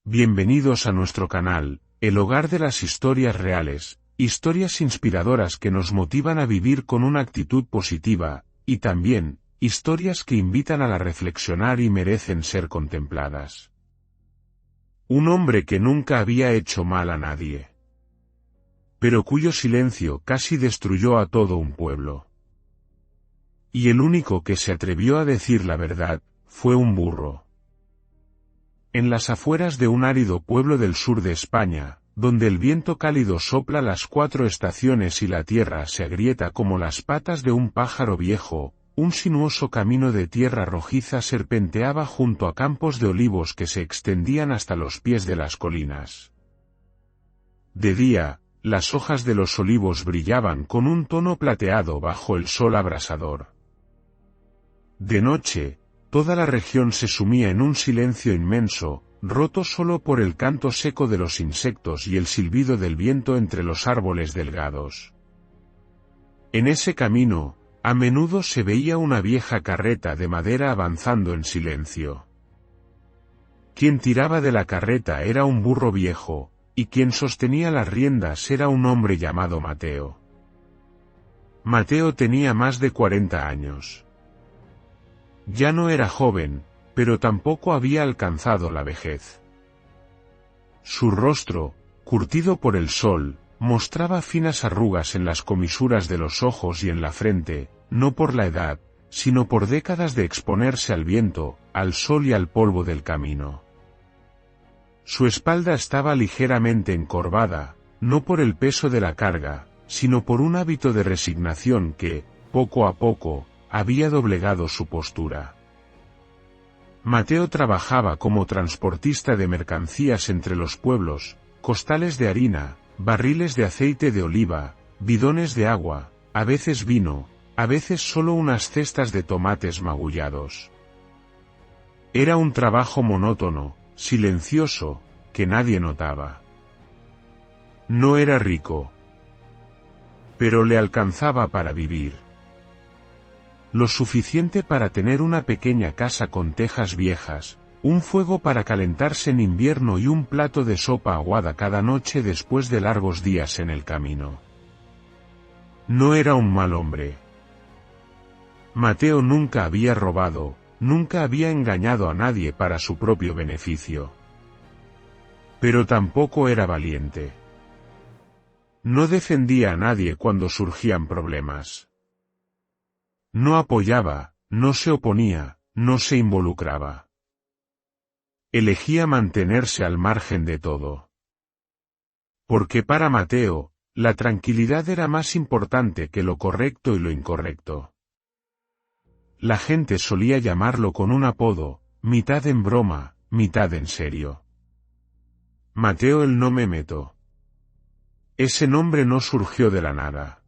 Bienvenidos a nuestro canal, el hogar de las historias reales, historias inspiradoras que nos motivan a vivir con una actitud positiva, y también, historias que invitan a la reflexionar y merecen ser contempladas. Un hombre que nunca había hecho mal a nadie, pero cuyo silencio casi destruyó a todo un pueblo. Y el único que se atrevió a decir la verdad, fue un burro. En las afueras de un árido pueblo del sur de España, donde el viento cálido sopla las 4 estaciones y la tierra se agrieta como las patas de un pájaro viejo, un sinuoso camino de tierra rojiza serpenteaba junto a campos de olivos que se extendían hasta los pies de las colinas. De día, las hojas de los olivos brillaban con un tono plateado bajo el sol abrasador. De noche, toda la región se sumía en un silencio inmenso, roto solo por el canto seco de los insectos y el silbido del viento entre los árboles delgados. En ese camino, a menudo se veía una vieja carreta de madera avanzando en silencio. Quien tiraba de la carreta era un burro viejo, y quien sostenía las riendas era un hombre llamado Mateo. Mateo tenía más de 40 años. Ya no era joven, pero tampoco había alcanzado la vejez. Su rostro, curtido por el sol, mostraba finas arrugas en las comisuras de los ojos y en la frente, no por la edad, sino por décadas de exponerse al viento, al sol y al polvo del camino. Su espalda estaba ligeramente encorvada, no por el peso de la carga, sino por un hábito de resignación que, poco a poco, había doblegado su postura. Mateo trabajaba como transportista de mercancías entre los pueblos, costales de harina, barriles de aceite de oliva, bidones de agua, a veces vino, a veces solo unas cestas de tomates magullados. Era un trabajo monótono, silencioso, que nadie notaba. No era rico, pero le alcanzaba para vivir. Lo suficiente para tener una pequeña casa con tejas viejas, un fuego para calentarse en invierno y un plato de sopa aguada cada noche después de largos días en el camino. No era un mal hombre. Mateo nunca había robado, nunca había engañado a nadie para su propio beneficio. Pero tampoco era valiente. No defendía a nadie cuando surgían problemas. No apoyaba, no se oponía, no se involucraba. Elegía mantenerse al margen de todo. Porque para Mateo, la tranquilidad era más importante que lo correcto y lo incorrecto. La gente solía llamarlo con un apodo, mitad en broma, mitad en serio. Mateo el no me meto. Ese nombre no surgió de la nada.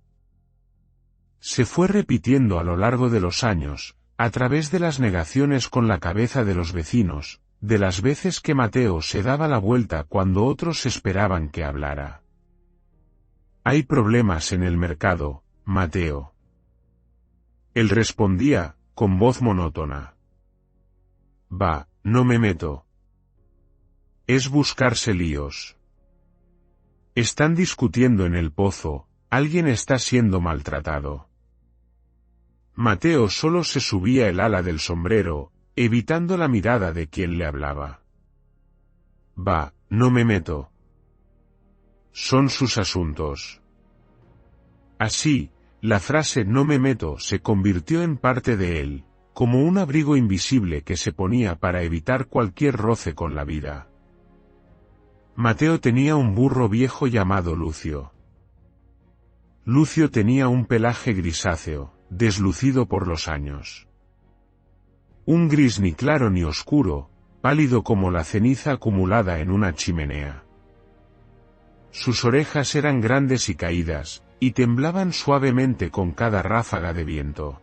Se fue repitiendo a lo largo de los años, a través de las negaciones con la cabeza de los vecinos, de las veces que Mateo se daba la vuelta cuando otros esperaban que hablara. Hay problemas en el mercado, Mateo. Él respondía, con voz monótona. Va, no me meto. Es buscarse líos. Están discutiendo en el pozo, alguien está siendo maltratado. Mateo solo se subía el ala del sombrero, evitando la mirada de quien le hablaba. Va, no me meto. Son sus asuntos. Así, la frase no me meto se convirtió en parte de él, como un abrigo invisible que se ponía para evitar cualquier roce con la vida. Mateo tenía un burro viejo llamado Lucio. Lucio tenía un pelaje grisáceo, deslucido por los años. Un gris ni claro ni oscuro, pálido como la ceniza acumulada en una chimenea. Sus orejas eran grandes y caídas, y temblaban suavemente con cada ráfaga de viento.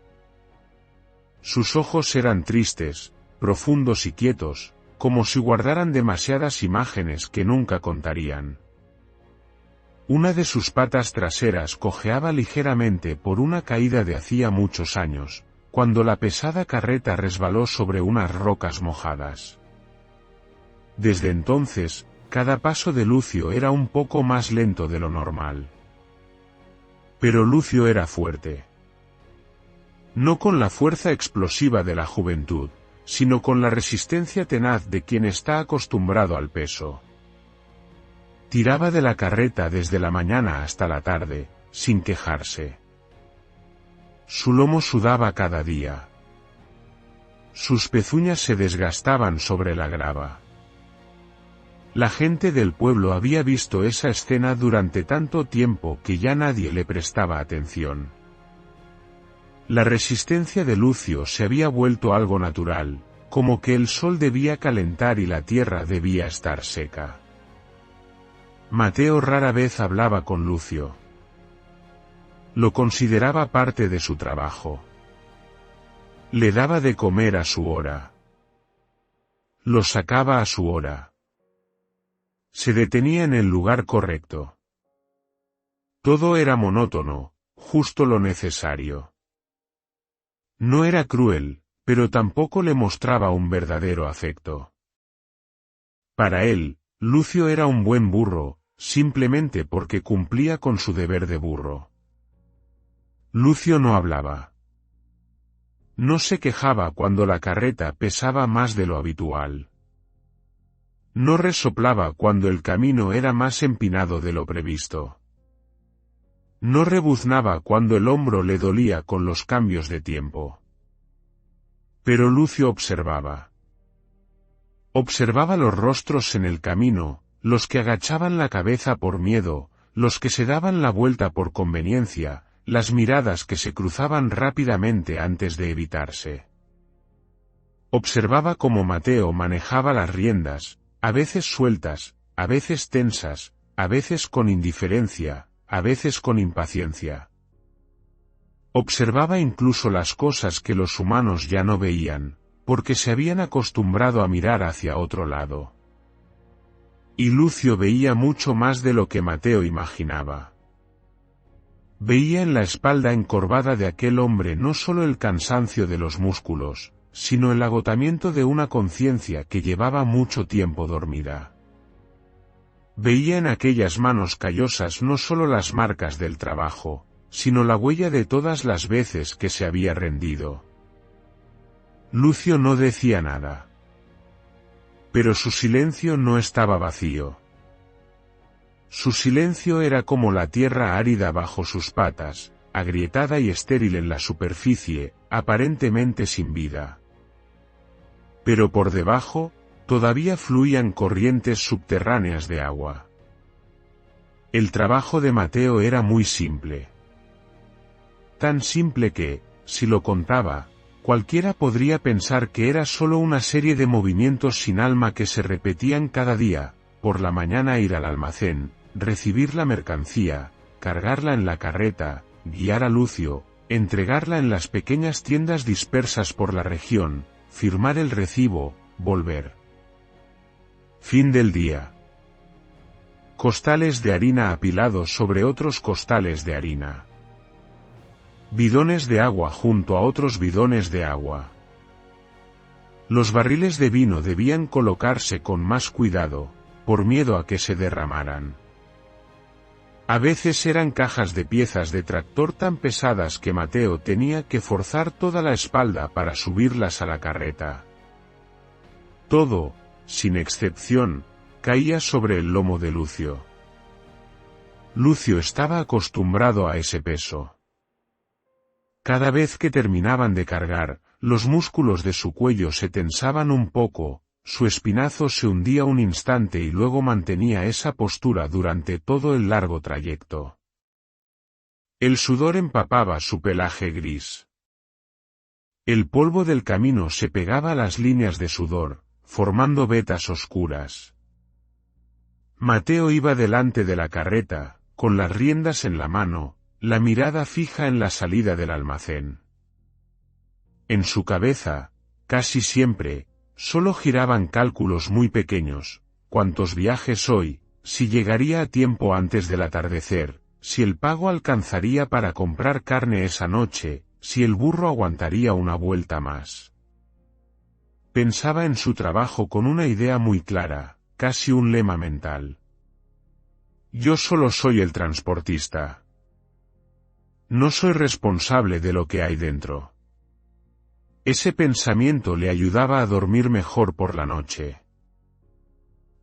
Sus ojos eran tristes, profundos y quietos, como si guardaran demasiadas imágenes que nunca contarían. Una de sus patas traseras cojeaba ligeramente por una caída de hacía muchos años, cuando la pesada carreta resbaló sobre unas rocas mojadas. Desde entonces, cada paso de Lucio era un poco más lento de lo normal. Pero Lucio era fuerte. No con la fuerza explosiva de la juventud, sino con la resistencia tenaz de quien está acostumbrado al peso. Tiraba de la carreta desde la mañana hasta la tarde, sin quejarse. Su lomo sudaba cada día. Sus pezuñas se desgastaban sobre la grava. La gente del pueblo había visto esa escena durante tanto tiempo que ya nadie le prestaba atención. La resistencia de Lucio se había vuelto algo natural, como que el sol debía calentar y la tierra debía estar seca. Mateo rara vez hablaba con Lucio. Lo consideraba parte de su trabajo. Le daba de comer a su hora. Lo sacaba a su hora. Se detenía en el lugar correcto. Todo era monótono, justo lo necesario. No era cruel, pero tampoco le mostraba un verdadero afecto. Para él, Lucio era un buen burro, simplemente porque cumplía con su deber de burro. Lucio no hablaba. No se quejaba cuando la carreta pesaba más de lo habitual. No resoplaba cuando el camino era más empinado de lo previsto. No rebuznaba cuando el hombro le dolía con los cambios de tiempo. Pero Lucio observaba. Observaba los rostros en el camino, los que agachaban la cabeza por miedo, los que se daban la vuelta por conveniencia, las miradas que se cruzaban rápidamente antes de evitarse. Observaba cómo Mateo manejaba las riendas, a veces sueltas, a veces tensas, a veces con indiferencia, a veces con impaciencia. Observaba incluso las cosas que los humanos ya no veían, porque se habían acostumbrado a mirar hacia otro lado. Y Lucio veía mucho más de lo que Mateo imaginaba. Veía en la espalda encorvada de aquel hombre no solo el cansancio de los músculos, sino el agotamiento de una conciencia que llevaba mucho tiempo dormida. Veía en aquellas manos callosas no solo las marcas del trabajo, sino la huella de todas las veces que se había rendido. Lucio no decía nada. Pero su silencio no estaba vacío. Su silencio era como la tierra árida bajo sus patas, agrietada y estéril en la superficie, aparentemente sin vida. Pero por debajo, todavía fluían corrientes subterráneas de agua. El trabajo de Mateo era muy simple. Tan simple que, si lo contaba, cualquiera podría pensar que era solo una serie de movimientos sin alma que se repetían cada día: por la mañana ir al almacén, recibir la mercancía, cargarla en la carreta, guiar a Lucio, entregarla en las pequeñas tiendas dispersas por la región, firmar el recibo, volver. Fin del día. Costales de harina apilados sobre otros costales de harina. Bidones de agua junto a otros bidones de agua. Los barriles de vino debían colocarse con más cuidado, por miedo a que se derramaran. A veces eran cajas de piezas de tractor tan pesadas que Mateo tenía que forzar toda la espalda para subirlas a la carreta. Todo, sin excepción, caía sobre el lomo de Lucio. Lucio estaba acostumbrado a ese peso. Cada vez que terminaban de cargar, los músculos de su cuello se tensaban un poco, su espinazo se hundía un instante y luego mantenía esa postura durante todo el largo trayecto. El sudor empapaba su pelaje gris. El polvo del camino se pegaba a las líneas de sudor, formando vetas oscuras. Mateo iba delante de la carreta, con las riendas en la mano, la mirada fija en la salida del almacén. En su cabeza, casi siempre, solo giraban cálculos muy pequeños: cuántos viajes hoy, si llegaría a tiempo antes del atardecer, si el pago alcanzaría para comprar carne esa noche, si el burro aguantaría una vuelta más. Pensaba en su trabajo con una idea muy clara, casi un lema mental. Yo solo soy el transportista. No soy responsable de lo que hay dentro. Ese pensamiento le ayudaba a dormir mejor por la noche.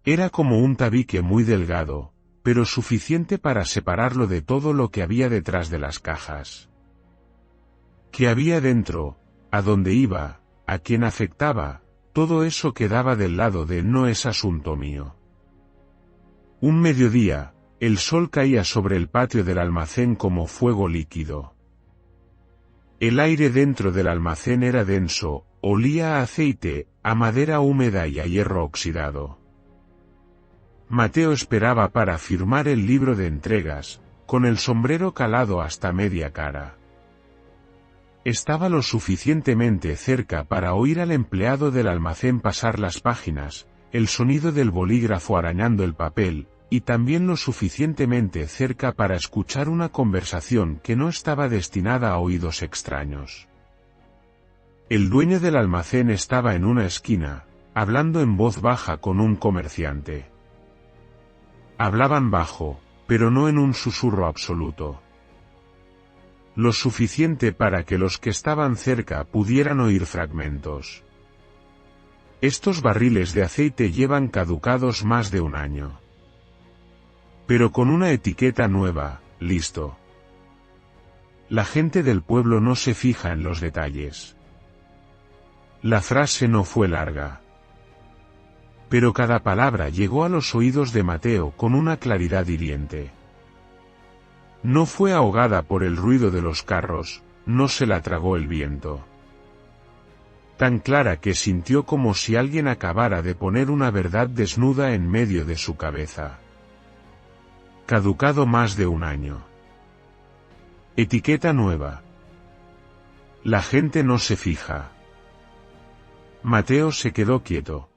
Era como un tabique muy delgado, pero suficiente para separarlo de todo lo que había detrás de las cajas. ¿Qué había dentro? ¿A dónde iba? ¿A quién afectaba? Todo eso quedaba del lado de no es asunto mío. Un mediodía, el sol caía sobre el patio del almacén como fuego líquido. El aire dentro del almacén era denso, olía a aceite, a madera húmeda y a hierro oxidado. Mateo esperaba para firmar el libro de entregas, con el sombrero calado hasta media cara. Estaba lo suficientemente cerca para oír al empleado del almacén pasar las páginas, el sonido del bolígrafo arañando el papel, y también lo suficientemente cerca para escuchar una conversación que no estaba destinada a oídos extraños. El dueño del almacén estaba en una esquina, hablando en voz baja con un comerciante. Hablaban bajo, pero no en un susurro absoluto. Lo suficiente para que los que estaban cerca pudieran oír fragmentos. Estos barriles de aceite llevan caducados más de un año. Pero con una etiqueta nueva, listo. La gente del pueblo no se fija en los detalles. La frase no fue larga. Pero cada palabra llegó a los oídos de Mateo con una claridad hiriente. No fue ahogada por el ruido de los carros, no se la tragó el viento. Tan clara que sintió como si alguien acabara de poner una verdad desnuda en medio de su cabeza. Caducado más de un año. Etiqueta nueva. La gente no se fija. Mateo se quedó quieto.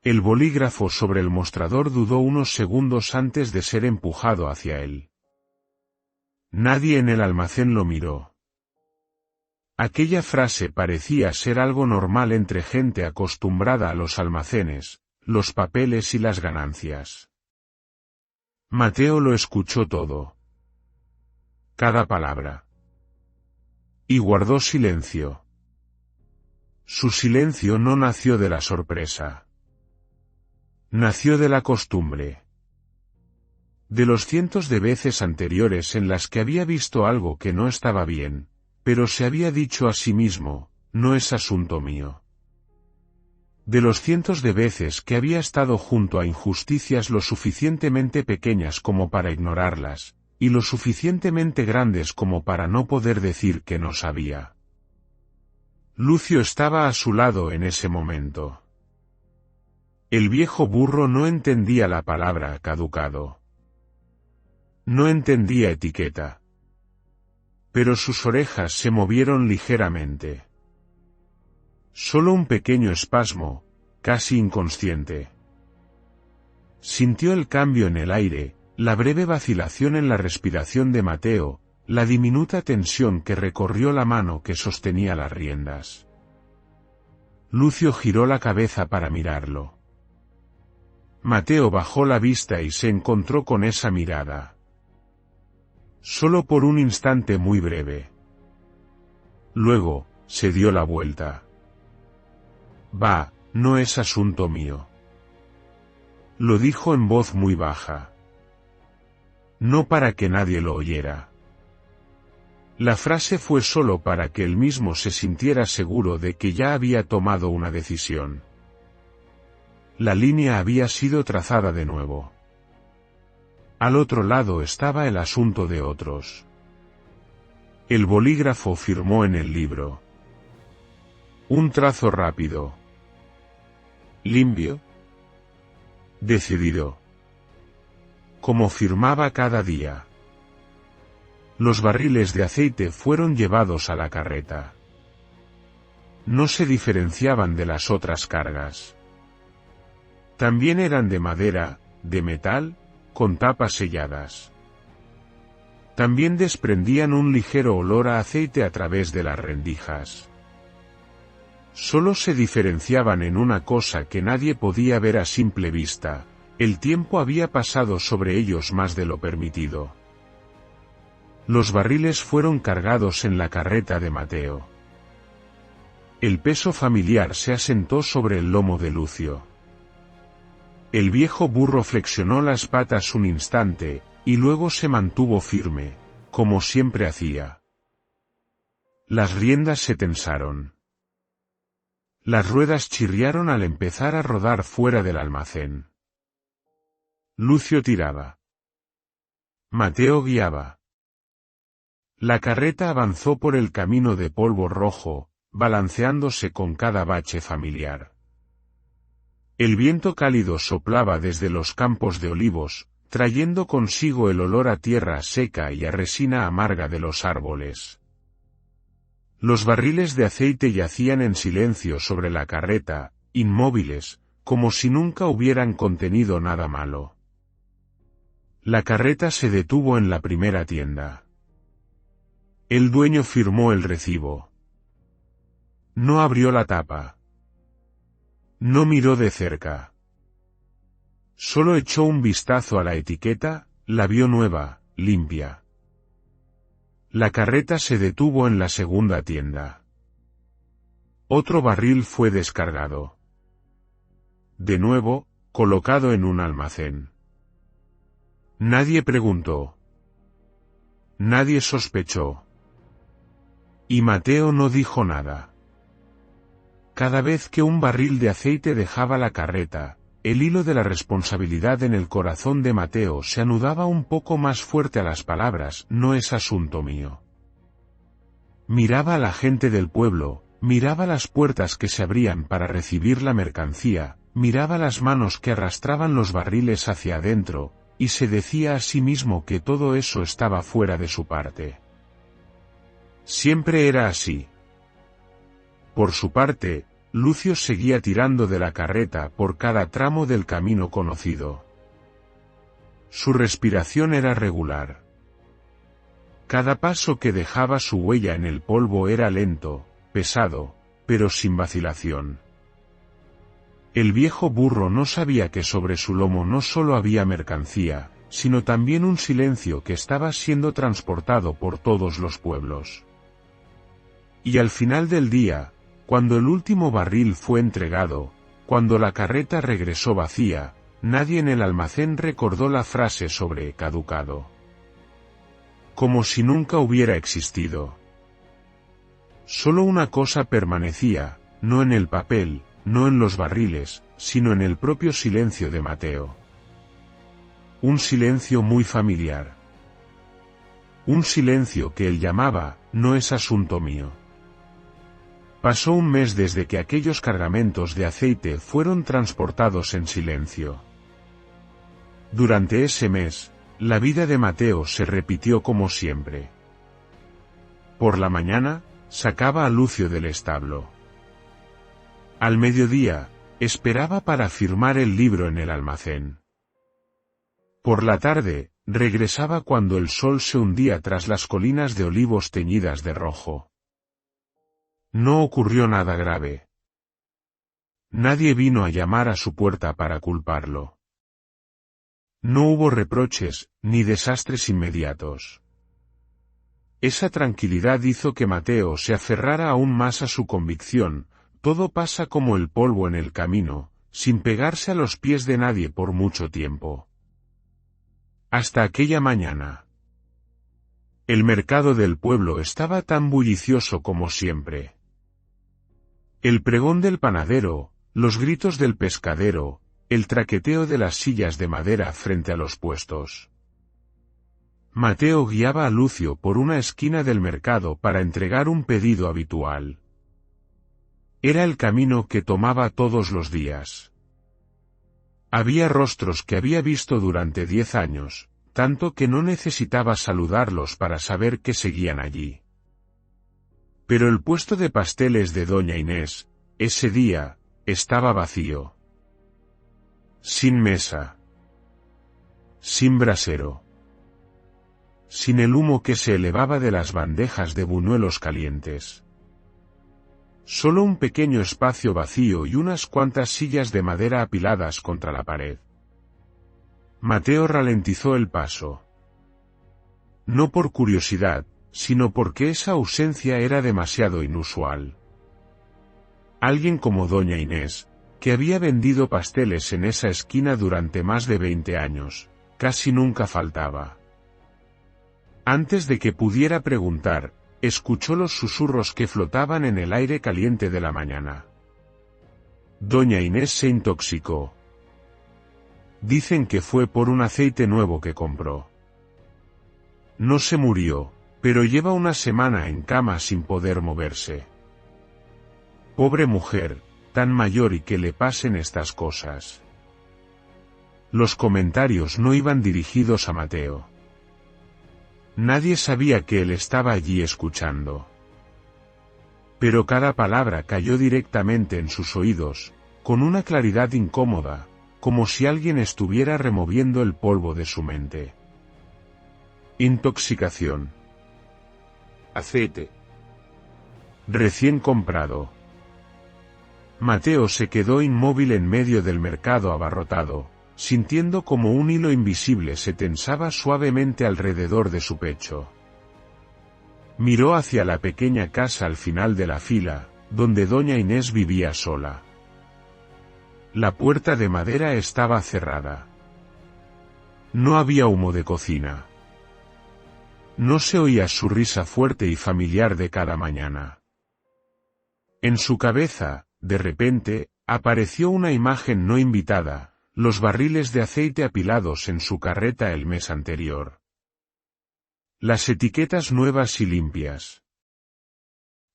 El bolígrafo sobre el mostrador dudó unos segundos antes de ser empujado hacia él. Nadie en el almacén lo miró. Aquella frase parecía ser algo normal entre gente acostumbrada a los almacenes, los papeles y las ganancias. Mateo lo escuchó todo. Cada palabra. Y guardó silencio. Su silencio no nació de la sorpresa. Nació de la costumbre. De los cientos de veces anteriores en las que había visto algo que no estaba bien, pero se había dicho a sí mismo, no es asunto mío. De los cientos de veces que había estado junto a injusticias lo suficientemente pequeñas como para ignorarlas, y lo suficientemente grandes como para no poder decir que no sabía. Lucio estaba a su lado en ese momento. El viejo burro no entendía la palabra caducado. No entendía etiqueta. Pero sus orejas se movieron ligeramente. Solo un pequeño espasmo, casi inconsciente. Sintió el cambio en el aire, la breve vacilación en la respiración de Mateo, la diminuta tensión que recorrió la mano que sostenía las riendas. Lucio giró la cabeza para mirarlo. Mateo bajó la vista y se encontró con esa mirada. Solo por un instante muy breve. Luego, se dio la vuelta. Va, no es asunto mío. Lo dijo en voz muy baja. No para que nadie lo oyera. La frase fue solo para que él mismo se sintiera seguro de que ya había tomado una decisión. La línea había sido trazada de nuevo. Al otro lado estaba el asunto de otros. El bolígrafo firmó en el libro. Un trazo rápido. Limpio. Decidido. Como firmaba cada día. Los barriles de aceite fueron llevados a la carreta. No se diferenciaban de las otras cargas. También eran de madera, de metal, con tapas selladas. También desprendían un ligero olor a aceite a través de las rendijas. Solo se diferenciaban en una cosa que nadie podía ver a simple vista: el tiempo había pasado sobre ellos más de lo permitido. Los barriles fueron cargados en la carreta de Mateo. El peso familiar se asentó sobre el lomo de Lucio. El viejo burro flexionó las patas un instante, y luego se mantuvo firme, como siempre hacía. Las riendas se tensaron. Las ruedas chirriaron al empezar a rodar fuera del almacén. Lucio tiraba. Mateo guiaba. La carreta avanzó por el camino de polvo rojo, balanceándose con cada bache familiar. El viento cálido soplaba desde los campos de olivos, trayendo consigo el olor a tierra seca y a resina amarga de los árboles. Los barriles de aceite yacían en silencio sobre la carreta, inmóviles, como si nunca hubieran contenido nada malo. La carreta se detuvo en la primera tienda. El dueño firmó el recibo. No abrió la tapa. No miró de cerca. Solo echó un vistazo a la etiqueta, la vio nueva, limpia. La carreta se detuvo en la segunda tienda. Otro barril fue descargado. De nuevo, colocado en un almacén. Nadie preguntó. Nadie sospechó. Y Mateo no dijo nada. Cada vez que un barril de aceite dejaba la carreta, el hilo de la responsabilidad en el corazón de Mateo se anudaba un poco más fuerte a las palabras: no es asunto mío. Miraba a la gente del pueblo, miraba las puertas que se abrían para recibir la mercancía, miraba las manos que arrastraban los barriles hacia adentro, y se decía a sí mismo que todo eso estaba fuera de su parte. Siempre era así. Por su parte, Lucio seguía tirando de la carreta por cada tramo del camino conocido. Su respiración era regular. Cada paso que dejaba su huella en el polvo era lento, pesado, pero sin vacilación. El viejo burro no sabía que sobre su lomo no solo había mercancía, sino también un silencio que estaba siendo transportado por todos los pueblos. Y al final del día, cuando el último barril fue entregado, cuando la carreta regresó vacía, nadie en el almacén recordó la frase sobre caducado. Como si nunca hubiera existido. Solo una cosa permanecía, no en el papel, no en los barriles, sino en el propio silencio de Mateo. Un silencio muy familiar. Un silencio que él llamaba: no es asunto mío. Pasó un mes desde que aquellos cargamentos de aceite fueron transportados en silencio. Durante ese mes, la vida de Mateo se repitió como siempre. Por la mañana, sacaba a Lucio del establo. Al mediodía, esperaba para firmar el libro en el almacén. Por la tarde, regresaba cuando el sol se hundía tras las colinas de olivos teñidas de rojo. No ocurrió nada grave. Nadie vino a llamar a su puerta para culparlo. No hubo reproches, ni desastres inmediatos. Esa tranquilidad hizo que Mateo se aferrara aún más a su convicción: todo pasa como el polvo en el camino, sin pegarse a los pies de nadie por mucho tiempo. Hasta aquella mañana. El mercado del pueblo estaba tan bullicioso como siempre. El pregón del panadero, los gritos del pescadero, el traqueteo de las sillas de madera frente a los puestos. Mateo guiaba a Lucio por una esquina del mercado para entregar un pedido habitual. Era el camino que tomaba todos los días. Había rostros que había visto durante 10 años, tanto que no necesitaba saludarlos para saber que seguían allí. Pero el puesto de pasteles de doña Inés, ese día, estaba vacío. Sin mesa. Sin brasero. Sin el humo que se elevaba de las bandejas de buñuelos calientes. Solo un pequeño espacio vacío y unas cuantas sillas de madera apiladas contra la pared. Mateo ralentizó el paso. No por curiosidad, sino porque esa ausencia era demasiado inusual. Alguien como doña Inés, que había vendido pasteles en esa esquina durante más de 20 años, casi nunca faltaba. Antes de que pudiera preguntar, escuchó los susurros que flotaban en el aire caliente de la mañana. Doña Inés se intoxicó. Dicen que fue por un aceite nuevo que compró. No se murió, pero lleva una semana en cama sin poder moverse. Pobre mujer, tan mayor y que le pasen estas cosas. Los comentarios no iban dirigidos a Mateo. Nadie sabía que él estaba allí escuchando. Pero cada palabra cayó directamente en sus oídos, con una claridad incómoda, como si alguien estuviera removiendo el polvo de su mente. Intoxicación. Aceite. Recién comprado. Mateo se quedó inmóvil en medio del mercado abarrotado, sintiendo como un hilo invisible se tensaba suavemente alrededor de su pecho. Miró hacia la pequeña casa al final de la fila, donde doña Inés vivía sola. La puerta de madera estaba cerrada. No había humo de cocina. No se oía su risa fuerte y familiar de cada mañana. En su cabeza, de repente, apareció una imagen no invitada, los barriles de aceite apilados en su carreta el mes anterior. Las etiquetas nuevas y limpias.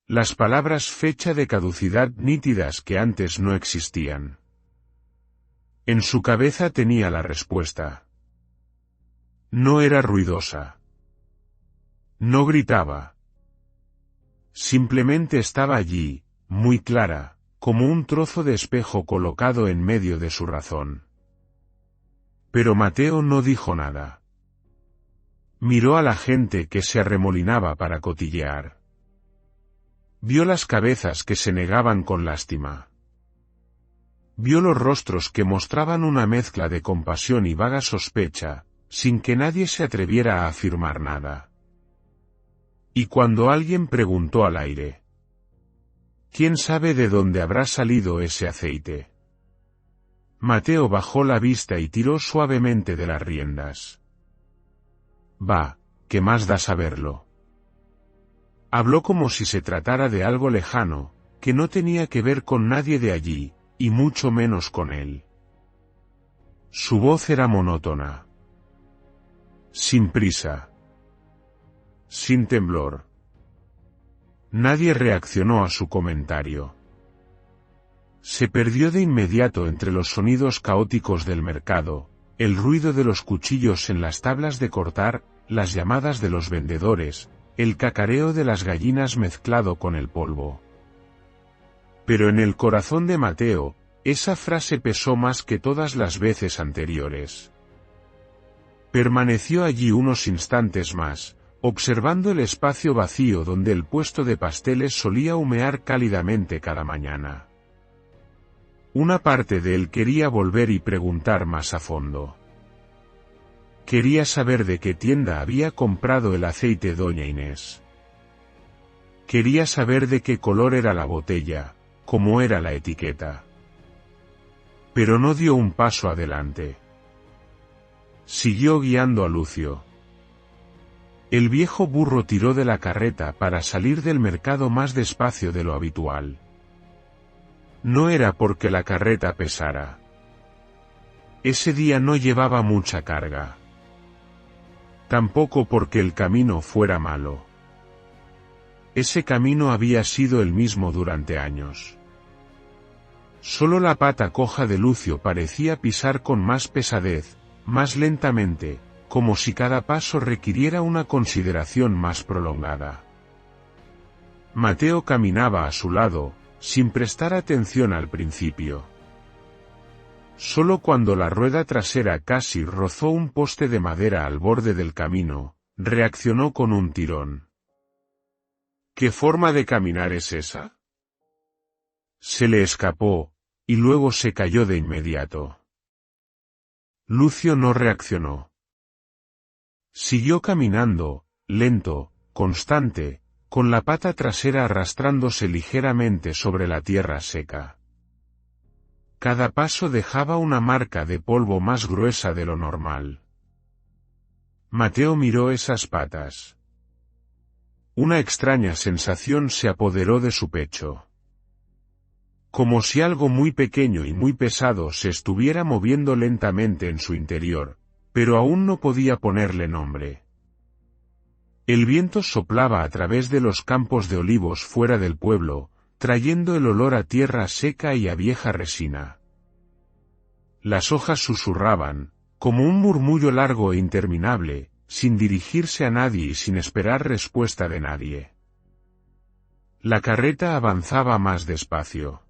Las palabras fecha de caducidad nítidas que antes no existían. En su cabeza tenía la respuesta. No era ruidosa. No gritaba. Simplemente estaba allí, muy clara, como un trozo de espejo colocado en medio de su razón. Pero Mateo no dijo nada. Miró a la gente que se arremolinaba para cotillear. Vio las cabezas que se negaban con lástima. Vio los rostros que mostraban una mezcla de compasión y vaga sospecha, sin que nadie se atreviera a afirmar nada. Y cuando alguien preguntó al aire: ¿quién sabe de dónde habrá salido ese aceite? Mateo bajó la vista y tiró suavemente de las riendas. «Va, ¿qué más da saberlo?». Habló como si se tratara de algo lejano, que no tenía que ver con nadie de allí, y mucho menos con él. Su voz era monótona. Sin prisa. Sin temblor. Nadie reaccionó a su comentario. Se perdió de inmediato entre los sonidos caóticos del mercado, el ruido de los cuchillos en las tablas de cortar, las llamadas de los vendedores, el cacareo de las gallinas mezclado con el polvo. Pero en el corazón de Mateo, esa frase pesó más que todas las veces anteriores. Permaneció allí unos instantes más, observando el espacio vacío donde el puesto de pasteles solía humear cálidamente cada mañana. Una parte de él quería volver y preguntar más a fondo. Quería saber de qué tienda había comprado el aceite doña Inés. Quería saber de qué color era la botella, cómo era la etiqueta. Pero no dio un paso adelante. Siguió guiando a Lucio. El viejo burro tiró de la carreta para salir del mercado más despacio de lo habitual. No era porque la carreta pesara. Ese día no llevaba mucha carga. Tampoco porque el camino fuera malo. Ese camino había sido el mismo durante años. Solo la pata coja de Lucio parecía pisar con más pesadez, más lentamente, como si cada paso requiriera una consideración más prolongada. Mateo caminaba a su lado, sin prestar atención al principio. Solo cuando la rueda trasera casi rozó un poste de madera al borde del camino, reaccionó con un tirón. ¿Qué forma de caminar es esa? Se le escapó, y luego se cayó de inmediato. Lucio no reaccionó. Siguió caminando, lento, constante, con la pata trasera arrastrándose ligeramente sobre la tierra seca. Cada paso dejaba una marca de polvo más gruesa de lo normal. Mateo miró esas patas. Una extraña sensación se apoderó de su pecho. Como si algo muy pequeño y muy pesado se estuviera moviendo lentamente en su interior, pero aún no podía ponerle nombre. El viento soplaba a través de los campos de olivos fuera del pueblo, trayendo el olor a tierra seca y a vieja resina. Las hojas susurraban, como un murmullo largo e interminable, sin dirigirse a nadie y sin esperar respuesta de nadie. La carreta avanzaba más despacio.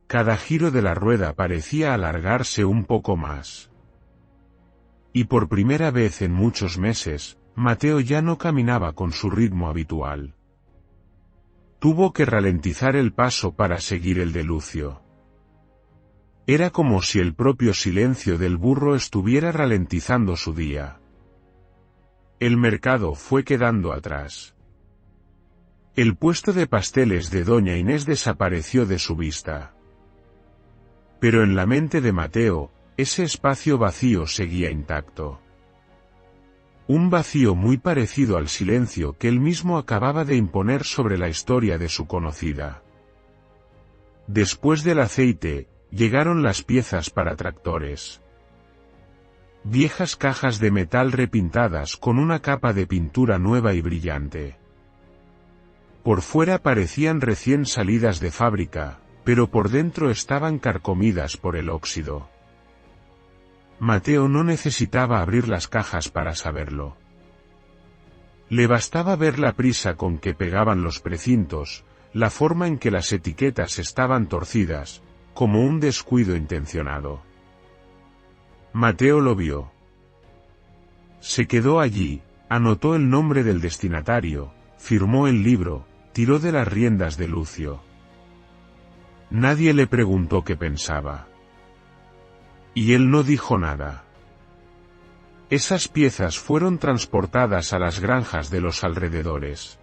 Cada giro de la rueda parecía alargarse un poco más. Y por primera vez en muchos meses, Mateo ya no caminaba con su ritmo habitual. Tuvo que ralentizar el paso para seguir el de Lucio. Era como si el propio silencio del burro estuviera ralentizando su día. El mercado fue quedando atrás. El puesto de pasteles de Doña Inés desapareció de su vista. Pero en la mente de Mateo, ese espacio vacío seguía intacto. Un vacío muy parecido al silencio que él mismo acababa de imponer sobre la historia de su conocida. Después del aceite, llegaron las piezas para tractores. Viejas cajas de metal repintadas con una capa de pintura nueva y brillante. Por fuera parecían recién salidas de fábrica, pero por dentro estaban carcomidas por el óxido. Mateo no necesitaba abrir las cajas para saberlo. Le bastaba ver la prisa con que pegaban los precintos, la forma en que las etiquetas estaban torcidas, como un descuido intencionado. Mateo lo vio. Se quedó allí, anotó el nombre del destinatario, firmó el libro, tiró de las riendas de Lucio. Nadie le preguntó qué pensaba. Y él no dijo nada. Esas piezas fueron transportadas a las granjas de los alrededores.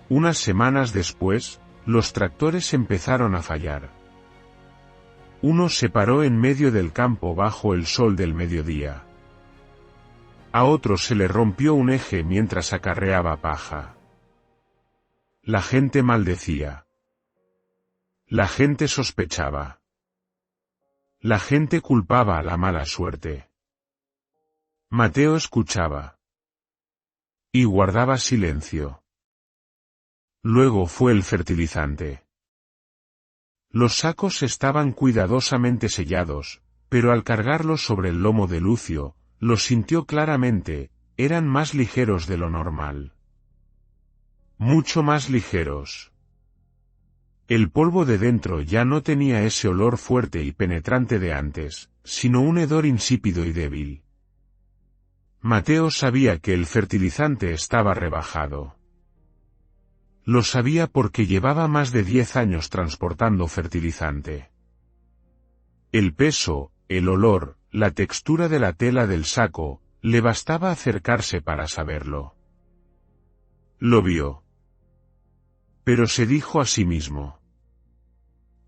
Unas semanas después, los tractores empezaron a fallar. Uno se paró en medio del campo bajo el sol del mediodía. A otro se le rompió un eje mientras acarreaba paja. La gente maldecía. La gente sospechaba. La gente culpaba a la mala suerte. Mateo escuchaba. Y guardaba silencio. Luego fue el fertilizante. Los sacos estaban cuidadosamente sellados, pero al cargarlos sobre el lomo de Lucio, los sintió claramente, eran más ligeros de lo normal. Mucho más ligeros. El polvo de dentro ya no tenía ese olor fuerte y penetrante de antes, sino un hedor insípido y débil. Mateo sabía que el fertilizante estaba rebajado. Lo sabía porque llevaba más de 10 años transportando fertilizante. El peso, el olor, la textura de la tela del saco, le bastaba acercarse para saberlo. Lo vio. Pero se dijo a sí mismo: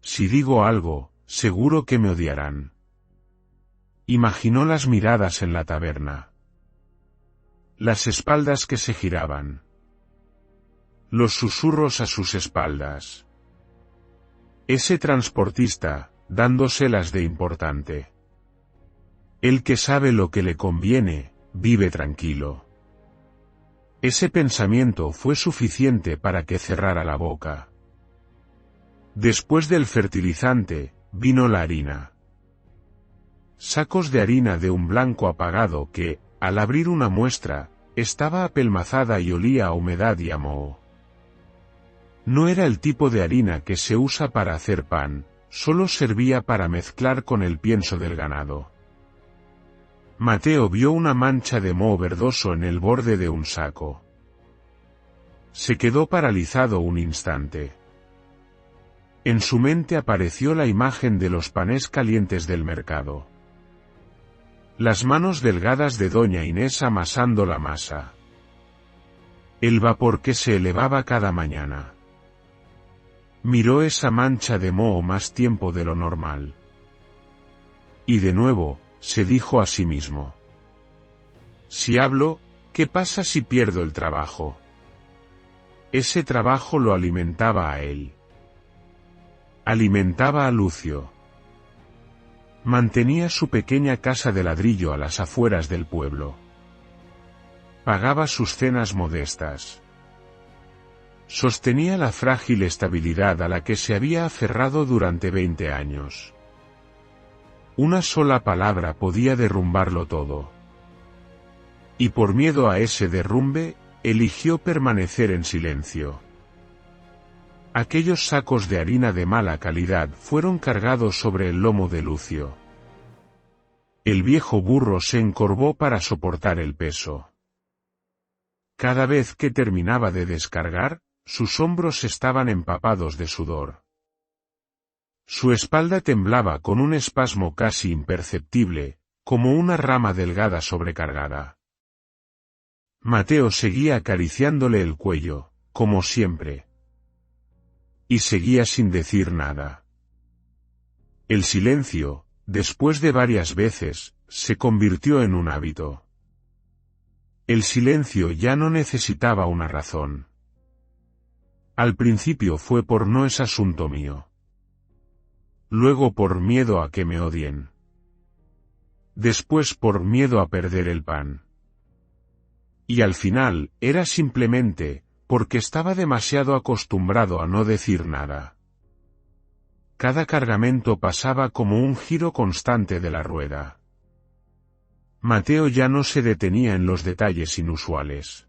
si digo algo, seguro que me odiarán. Imaginó las miradas en la taberna. Las espaldas que se giraban. Los susurros a sus espaldas. Ese transportista, dándoselas de importante. El que sabe lo que le conviene, vive tranquilo. Ese pensamiento fue suficiente para que cerrara la boca. Después del fertilizante, vino la harina. Sacos de harina de un blanco apagado que, al abrir una muestra, estaba apelmazada y olía a humedad y a moho. No era el tipo de harina que se usa para hacer pan, solo servía para mezclar con el pienso del ganado. Mateo vio una mancha de moho verdoso en el borde de un saco. Se quedó paralizado un instante. En su mente apareció la imagen de los panes calientes del mercado. Las manos delgadas de doña Inés amasando la masa. El vapor que se elevaba cada mañana. Miró esa mancha de moho más tiempo de lo normal. Y de nuevo, se dijo a sí mismo. Si hablo, ¿qué pasa si pierdo el trabajo? Ese trabajo lo alimentaba a él. Alimentaba a Lucio. Mantenía su pequeña casa de ladrillo a las afueras del pueblo. Pagaba sus cenas modestas. Sostenía la frágil estabilidad a la que se había aferrado durante 20 años. Una sola palabra podía derrumbarlo todo. Y por miedo a ese derrumbe, eligió permanecer en silencio. Aquellos sacos de harina de mala calidad fueron cargados sobre el lomo de Lucio. El viejo burro se encorvó para soportar el peso. Cada vez que terminaba de descargar, sus hombros estaban empapados de sudor. Su espalda temblaba con un espasmo casi imperceptible, como una rama delgada sobrecargada. Mateo seguía acariciándole el cuello, como siempre. Y seguía sin decir nada. El silencio, después de varias veces, se convirtió en un hábito. El silencio ya no necesitaba una razón. Al principio fue por no es asunto mío. Luego por miedo a que me odien. Después por miedo a perder el pan. Y al final, era simplemente, porque estaba demasiado acostumbrado a no decir nada. Cada cargamento pasaba como un giro constante de la rueda. Mateo ya no se detenía en los detalles inusuales.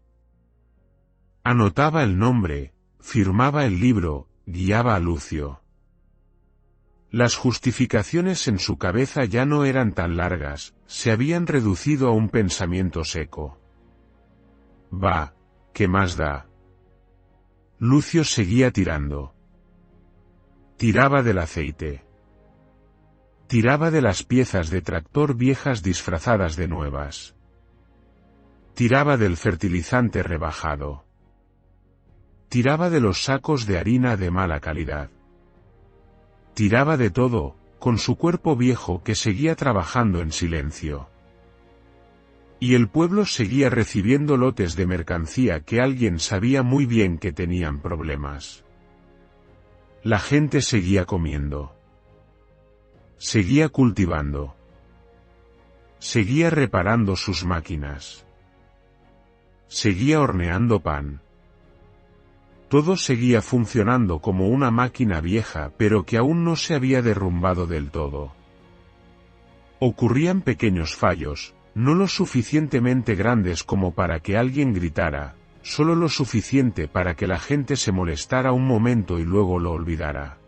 Anotaba el nombre, firmaba el libro, guiaba a Lucio. Las justificaciones en su cabeza ya no eran tan largas, se habían reducido a un pensamiento seco. Va, ¿qué más da? Lucio seguía tirando. Tiraba del aceite. Tiraba de las piezas de tractor viejas disfrazadas de nuevas. Tiraba del fertilizante rebajado. Tiraba de los sacos de harina de mala calidad. Tiraba de todo, con su cuerpo viejo que seguía trabajando en silencio. Y el pueblo seguía recibiendo lotes de mercancía que alguien sabía muy bien que tenían problemas. La gente seguía comiendo. Seguía cultivando. Seguía reparando sus máquinas. Seguía horneando pan. Todo seguía funcionando como una máquina vieja pero que aún no se había derrumbado del todo. Ocurrían pequeños fallos, no lo suficientemente grandes como para que alguien gritara, solo lo suficiente para que la gente se molestara un momento y luego lo olvidara.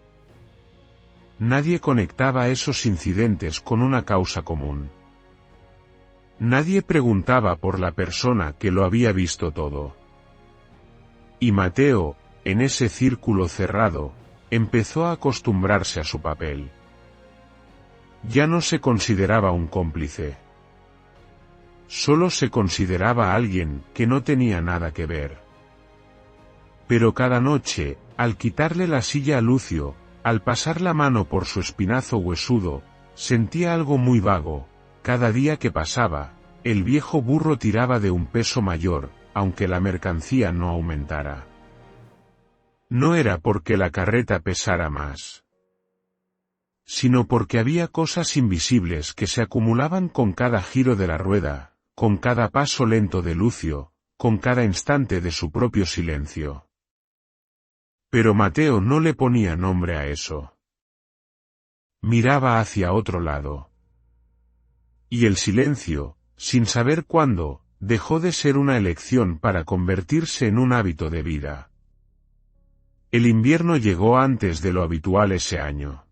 Nadie conectaba esos incidentes con una causa común. Nadie preguntaba por la persona que lo había visto todo. Y Mateo, en ese círculo cerrado, empezó a acostumbrarse a su papel. Ya no se consideraba un cómplice. Solo se consideraba alguien que no tenía nada que ver. Pero cada noche, al quitarle la silla a Lucio, al pasar la mano por su espinazo huesudo, sentía algo muy vago. Cada día que pasaba, el viejo burro tiraba de un peso mayor, aunque la mercancía no aumentara. No era porque la carreta pesara más, sino porque había cosas invisibles que se acumulaban con cada giro de la rueda, con cada paso lento de Lucio, con cada instante de su propio silencio. Pero Mateo no le ponía nombre a eso. Miraba hacia otro lado. Y el silencio, sin saber cuándo, dejó de ser una elección para convertirse en un hábito de vida. El invierno llegó antes de lo habitual ese año.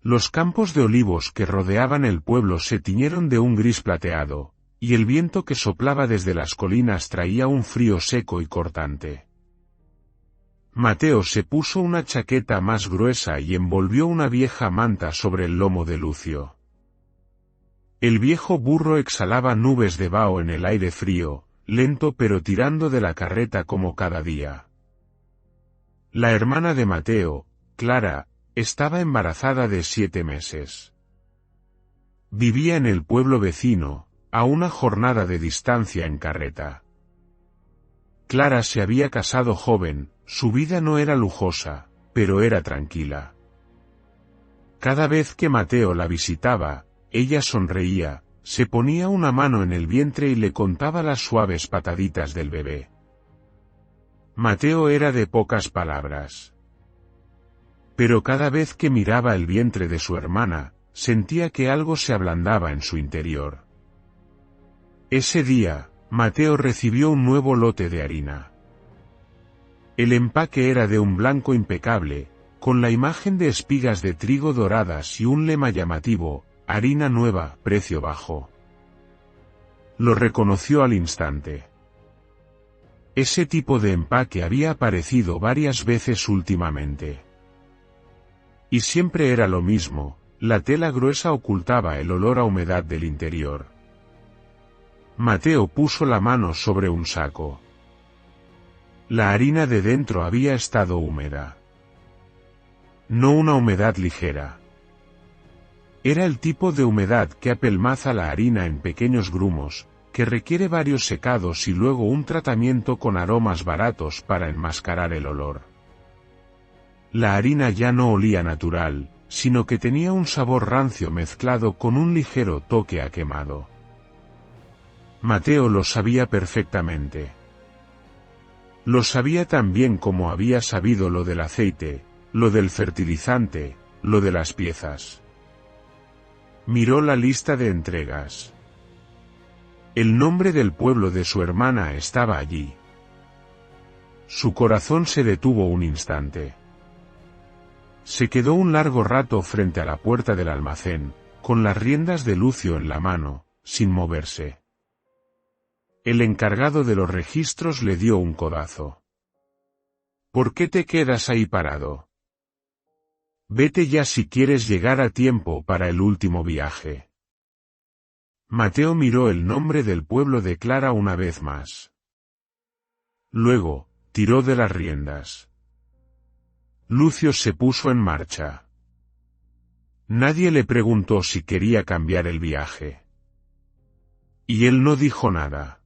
Los campos de olivos que rodeaban el pueblo se tiñeron de un gris plateado, y el viento que soplaba desde las colinas traía un frío seco y cortante. Mateo se puso una chaqueta más gruesa y envolvió una vieja manta sobre el lomo de Lucio. El viejo burro exhalaba nubes de vaho en el aire frío, lento pero tirando de la carreta como cada día. La hermana de Mateo, Clara, estaba embarazada de 7 meses. Vivía en el pueblo vecino, a una jornada de distancia en carreta. Clara se había casado joven, su vida no era lujosa, pero era tranquila. Cada vez que Mateo la visitaba, ella sonreía, se ponía una mano en el vientre y le contaba las suaves pataditas del bebé. Mateo era de pocas palabras. Pero cada vez que miraba el vientre de su hermana, sentía que algo se ablandaba en su interior. Ese día, Mateo recibió un nuevo lote de harina. El empaque era de un blanco impecable, con la imagen de espigas de trigo doradas y un lema llamativo: harina nueva, precio bajo. Lo reconoció al instante. Ese tipo de empaque había aparecido varias veces últimamente. Y siempre era lo mismo, la tela gruesa ocultaba el olor a humedad del interior. Mateo puso la mano sobre un saco. La harina de dentro había estado húmeda. No una humedad ligera. Era el tipo de humedad que apelmaza la harina en pequeños grumos, que requiere varios secados y luego un tratamiento con aromas baratos para enmascarar el olor. La harina ya no olía natural, sino que tenía un sabor rancio mezclado con un ligero toque a quemado. Mateo lo sabía perfectamente. Lo sabía tan bien como había sabido lo del aceite, lo del fertilizante, lo de las piezas. Miró la lista de entregas. El nombre del pueblo de su hermana estaba allí. Su corazón se detuvo un instante. Se quedó un largo rato frente a la puerta del almacén, con las riendas de Lucio en la mano, sin moverse. El encargado de los registros le dio un codazo. ¿Por qué te quedas ahí parado? Vete ya si quieres llegar a tiempo para el último viaje. Mateo miró el nombre del pueblo de Clara una vez más. Luego, tiró de las riendas. Lucio se puso en marcha. Nadie le preguntó si quería cambiar el viaje. Y él no dijo nada.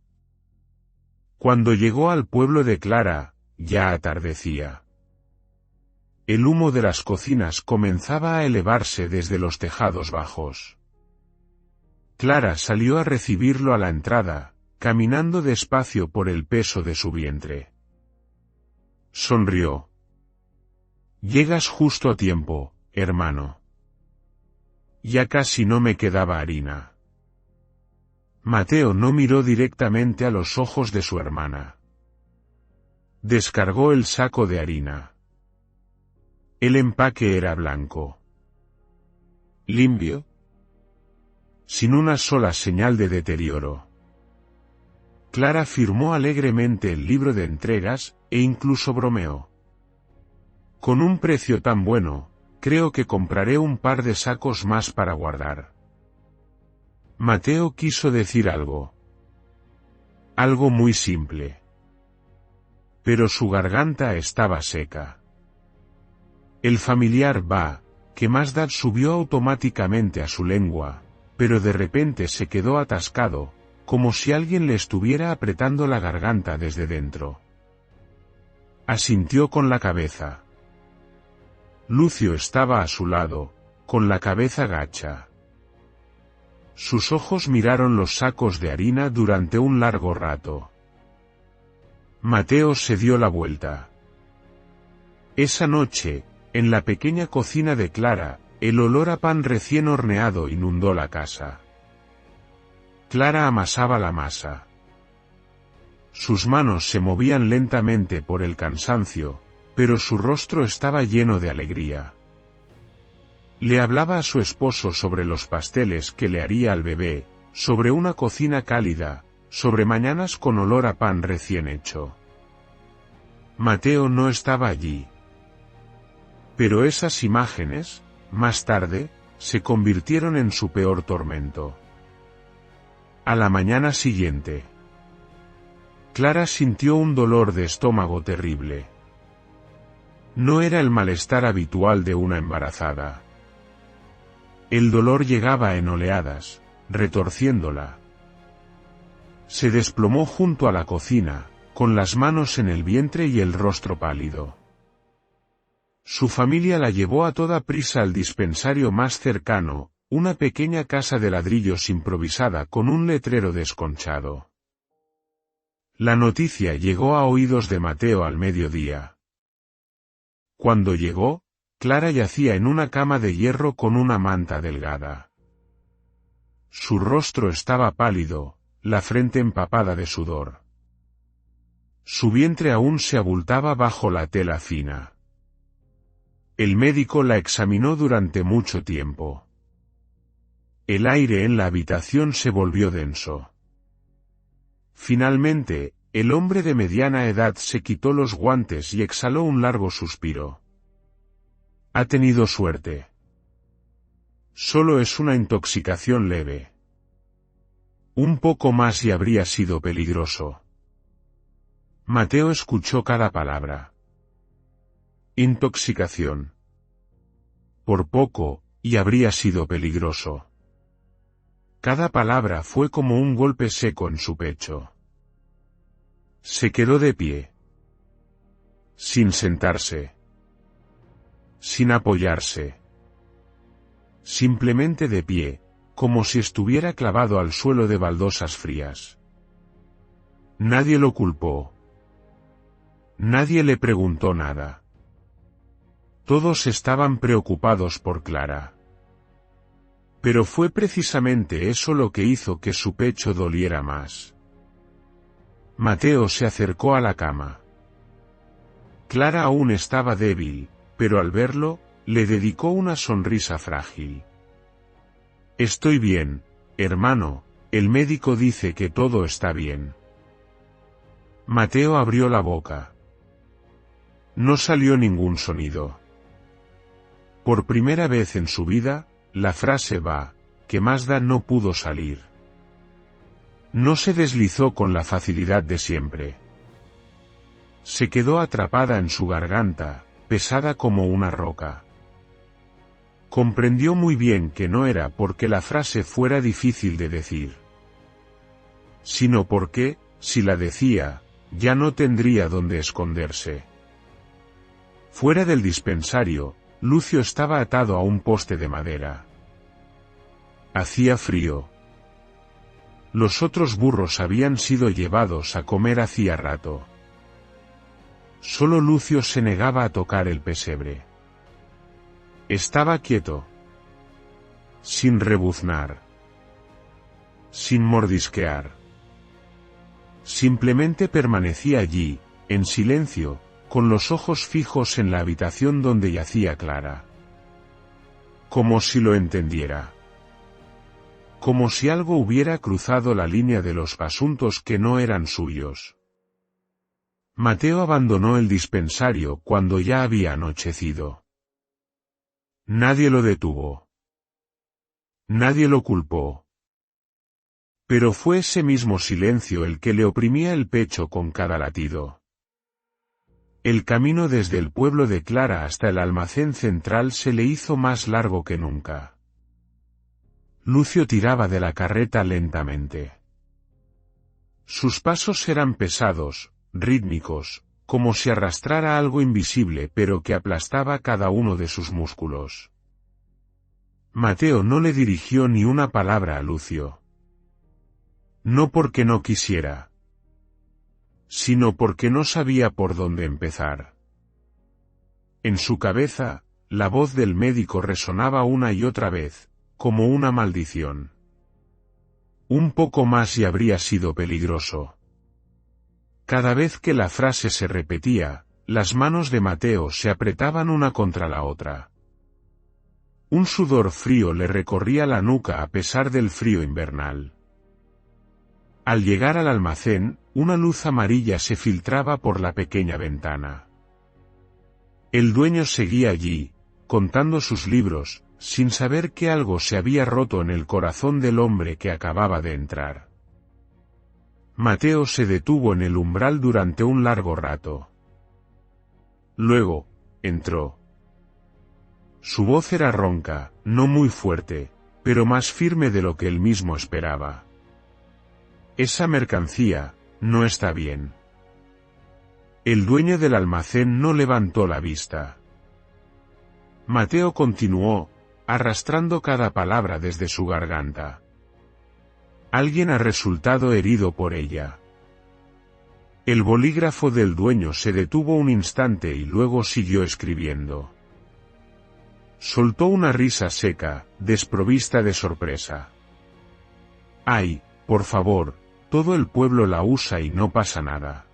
Cuando llegó al pueblo de Clara, ya atardecía. El humo de las cocinas comenzaba a elevarse desde los tejados bajos. Clara salió a recibirlo a la entrada, caminando despacio por el peso de su vientre. Sonrió. Llegas justo a tiempo, hermano. Ya casi no me quedaba harina. Mateo no miró directamente a los ojos de su hermana. Descargó el saco de harina. El empaque era blanco. Limpio, sin una sola señal de deterioro. Clara firmó alegremente el libro de entregas, e incluso bromeó. Con un precio tan bueno, creo que compraré un par de sacos más para guardar. Mateo quiso decir algo. Algo muy simple. Pero su garganta estaba seca. El familiar va, que Masdad subió automáticamente a su lengua, pero de repente se quedó atascado, como si alguien le estuviera apretando la garganta desde dentro. Asintió con la cabeza. Lucio estaba a su lado, con la cabeza gacha. Sus ojos miraron los sacos de harina durante un largo rato. Mateo se dio la vuelta. Esa noche, en la pequeña cocina de Clara, el olor a pan recién horneado inundó la casa. Clara amasaba la masa. Sus manos se movían lentamente por el cansancio, pero su rostro estaba lleno de alegría. Le hablaba a su esposo sobre los pasteles que le haría al bebé, sobre una cocina cálida, sobre mañanas con olor a pan recién hecho. Mateo no estaba allí. Pero esas imágenes, más tarde, se convirtieron en su peor tormento. A la mañana siguiente, Clara sintió un dolor de estómago terrible. No era el malestar habitual de una embarazada. El dolor llegaba en oleadas, retorciéndola. Se desplomó junto a la cocina, con las manos en el vientre y el rostro pálido. Su familia la llevó a toda prisa al dispensario más cercano, una pequeña casa de ladrillos improvisada con un letrero desconchado. La noticia llegó a oídos de Mateo al mediodía. Cuando llegó, Clara yacía en una cama de hierro con una manta delgada. Su rostro estaba pálido, la frente empapada de sudor. Su vientre aún se abultaba bajo la tela fina. El médico la examinó durante mucho tiempo. El aire en la habitación se volvió denso. Finalmente, el hombre de mediana edad se quitó los guantes y exhaló un largo suspiro. Ha tenido suerte. Solo es una intoxicación leve. Un poco más y habría sido peligroso. Mateo escuchó cada palabra. Intoxicación. Por poco, y habría sido peligroso. Cada palabra fue como un golpe seco en su pecho. Se quedó de pie. Sin sentarse. Sin apoyarse. Simplemente de pie, como si estuviera clavado al suelo de baldosas frías. Nadie lo culpó. Nadie le preguntó nada. Todos estaban preocupados por Clara. Pero fue precisamente eso lo que hizo que su pecho doliera más. Mateo se acercó a la cama. Clara aún estaba débil, pero al verlo, le dedicó una sonrisa frágil. Estoy bien, hermano, el médico dice que todo está bien. Mateo abrió la boca. No salió ningún sonido. Por primera vez en su vida, la frase va, que más da no pudo salir. No se deslizó con la facilidad de siempre. Se quedó atrapada en su garganta, pesada como una roca. Comprendió muy bien que no era porque la frase fuera difícil de decir, sino porque, si la decía, ya no tendría dónde esconderse. Fuera del dispensario, Lucio estaba atado a un poste de madera. Hacía frío. Los otros burros habían sido llevados a comer hacía rato. Solo Lucio se negaba a tocar el pesebre. Estaba quieto. Sin rebuznar. Sin mordisquear. Simplemente permanecía allí, en silencio, con los ojos fijos en la habitación donde yacía Clara. Como si lo entendiera. Como si algo hubiera cruzado la línea de los asuntos que no eran suyos. Mateo abandonó el dispensario cuando ya había anochecido. Nadie lo detuvo. Nadie lo culpó. Pero fue ese mismo silencio el que le oprimía el pecho con cada latido. El camino desde el pueblo de Clara hasta el almacén central se le hizo más largo que nunca. Lucio tiraba de la carreta lentamente. Sus pasos eran pesados, rítmicos, como si arrastrara algo invisible pero que aplastaba cada uno de sus músculos. Mateo no le dirigió ni una palabra a Lucio. No porque no quisiera, sino porque no sabía por dónde empezar. En su cabeza, la voz del médico resonaba una y otra vez, como una maldición. Un poco más y habría sido peligroso. Cada vez que la frase se repetía, las manos de Mateo se apretaban una contra la otra. Un sudor frío le recorría la nuca a pesar del frío invernal. Al llegar al almacén, una luz amarilla se filtraba por la pequeña ventana. El dueño seguía allí, contando sus libros, sin saber que algo se había roto en el corazón del hombre que acababa de entrar. Mateo se detuvo en el umbral durante un largo rato. Luego, entró. Su voz era ronca, no muy fuerte, pero más firme de lo que él mismo esperaba. Esa mercancía, no está bien. El dueño del almacén no levantó la vista. Mateo continuó, arrastrando cada palabra desde su garganta. Alguien ha resultado herido por ella. El bolígrafo del dueño se detuvo un instante y luego siguió escribiendo. Soltó una risa seca, desprovista de sorpresa. ¡Ay, por favor! Todo el pueblo la usa y no pasa nada.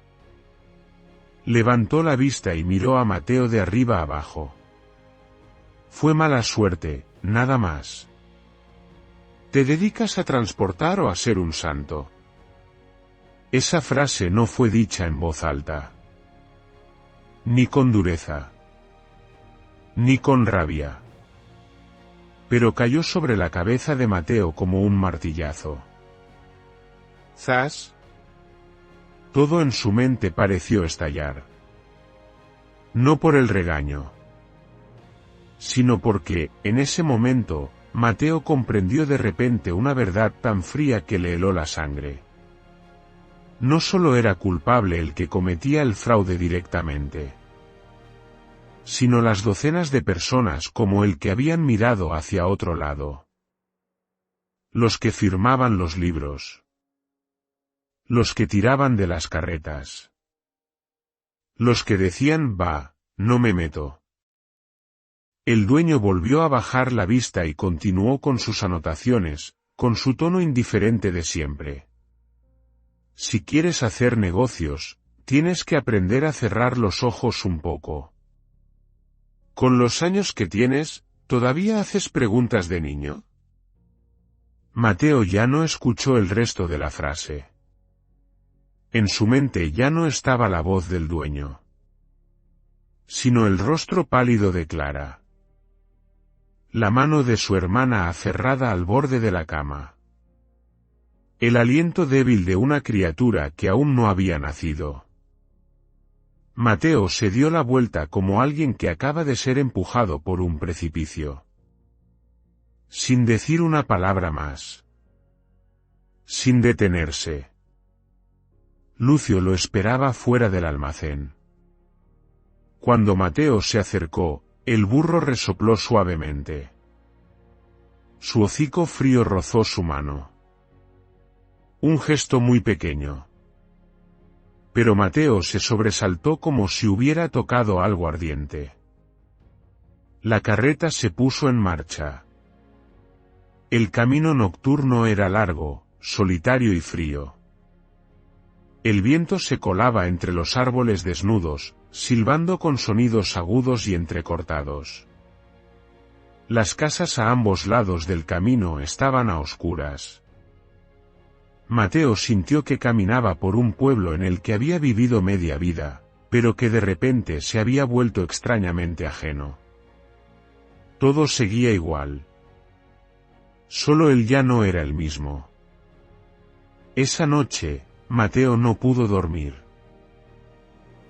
Levantó la vista y miró a Mateo de arriba abajo. Fue mala suerte, nada más. ¿Te dedicas a transportar o a ser un santo? Esa frase no fue dicha en voz alta. Ni con dureza. Ni con rabia. Pero cayó sobre la cabeza de Mateo como un martillazo. ¡Zas! Todo en su mente pareció estallar. No por el regaño, sino porque, en ese momento, Mateo comprendió de repente una verdad tan fría que le heló la sangre. No solo era culpable el que cometía el fraude directamente, sino las docenas de personas como el que habían mirado hacia otro lado. Los que firmaban los libros. Los que tiraban de las carretas. Los que decían, va, no me meto. El dueño volvió a bajar la vista y continuó con sus anotaciones, con su tono indiferente de siempre. Si quieres hacer negocios, tienes que aprender a cerrar los ojos un poco. Con los años que tienes, ¿todavía haces preguntas de niño? Mateo ya no escuchó el resto de la frase. En su mente ya no estaba la voz del dueño, sino el rostro pálido de Clara. La mano de su hermana aferrada al borde de la cama. El aliento débil de una criatura que aún no había nacido. Mateo se dio la vuelta como alguien que acaba de ser empujado por un precipicio. Sin decir una palabra más. Sin detenerse. Lucio lo esperaba fuera del almacén. Cuando Mateo se acercó, el burro resopló suavemente. Su hocico frío rozó su mano. Un gesto muy pequeño. Pero Mateo se sobresaltó como si hubiera tocado algo ardiente. La carreta se puso en marcha. El camino nocturno era largo, solitario y frío. El viento se colaba entre los árboles desnudos, silbando con sonidos agudos y entrecortados. Las casas a ambos lados del camino estaban a oscuras. Mateo sintió que caminaba por un pueblo en el que había vivido media vida, pero que de repente se había vuelto extrañamente ajeno. Todo seguía igual. Solo él ya no era el mismo. Esa noche, Mateo no pudo dormir.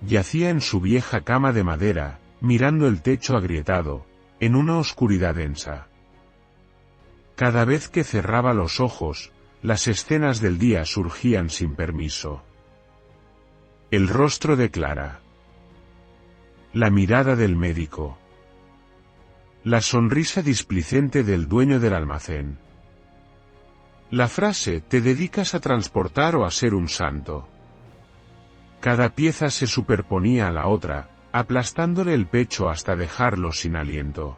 Yacía en su vieja cama de madera, mirando el techo agrietado, en una oscuridad densa. Cada vez que cerraba los ojos, las escenas del día surgían sin permiso. El rostro de Clara. La mirada del médico. La sonrisa displicente del dueño del almacén. La frase, ¿te dedicas a transportar o a ser un santo? Cada pieza se superponía a la otra, aplastándole el pecho hasta dejarlo sin aliento.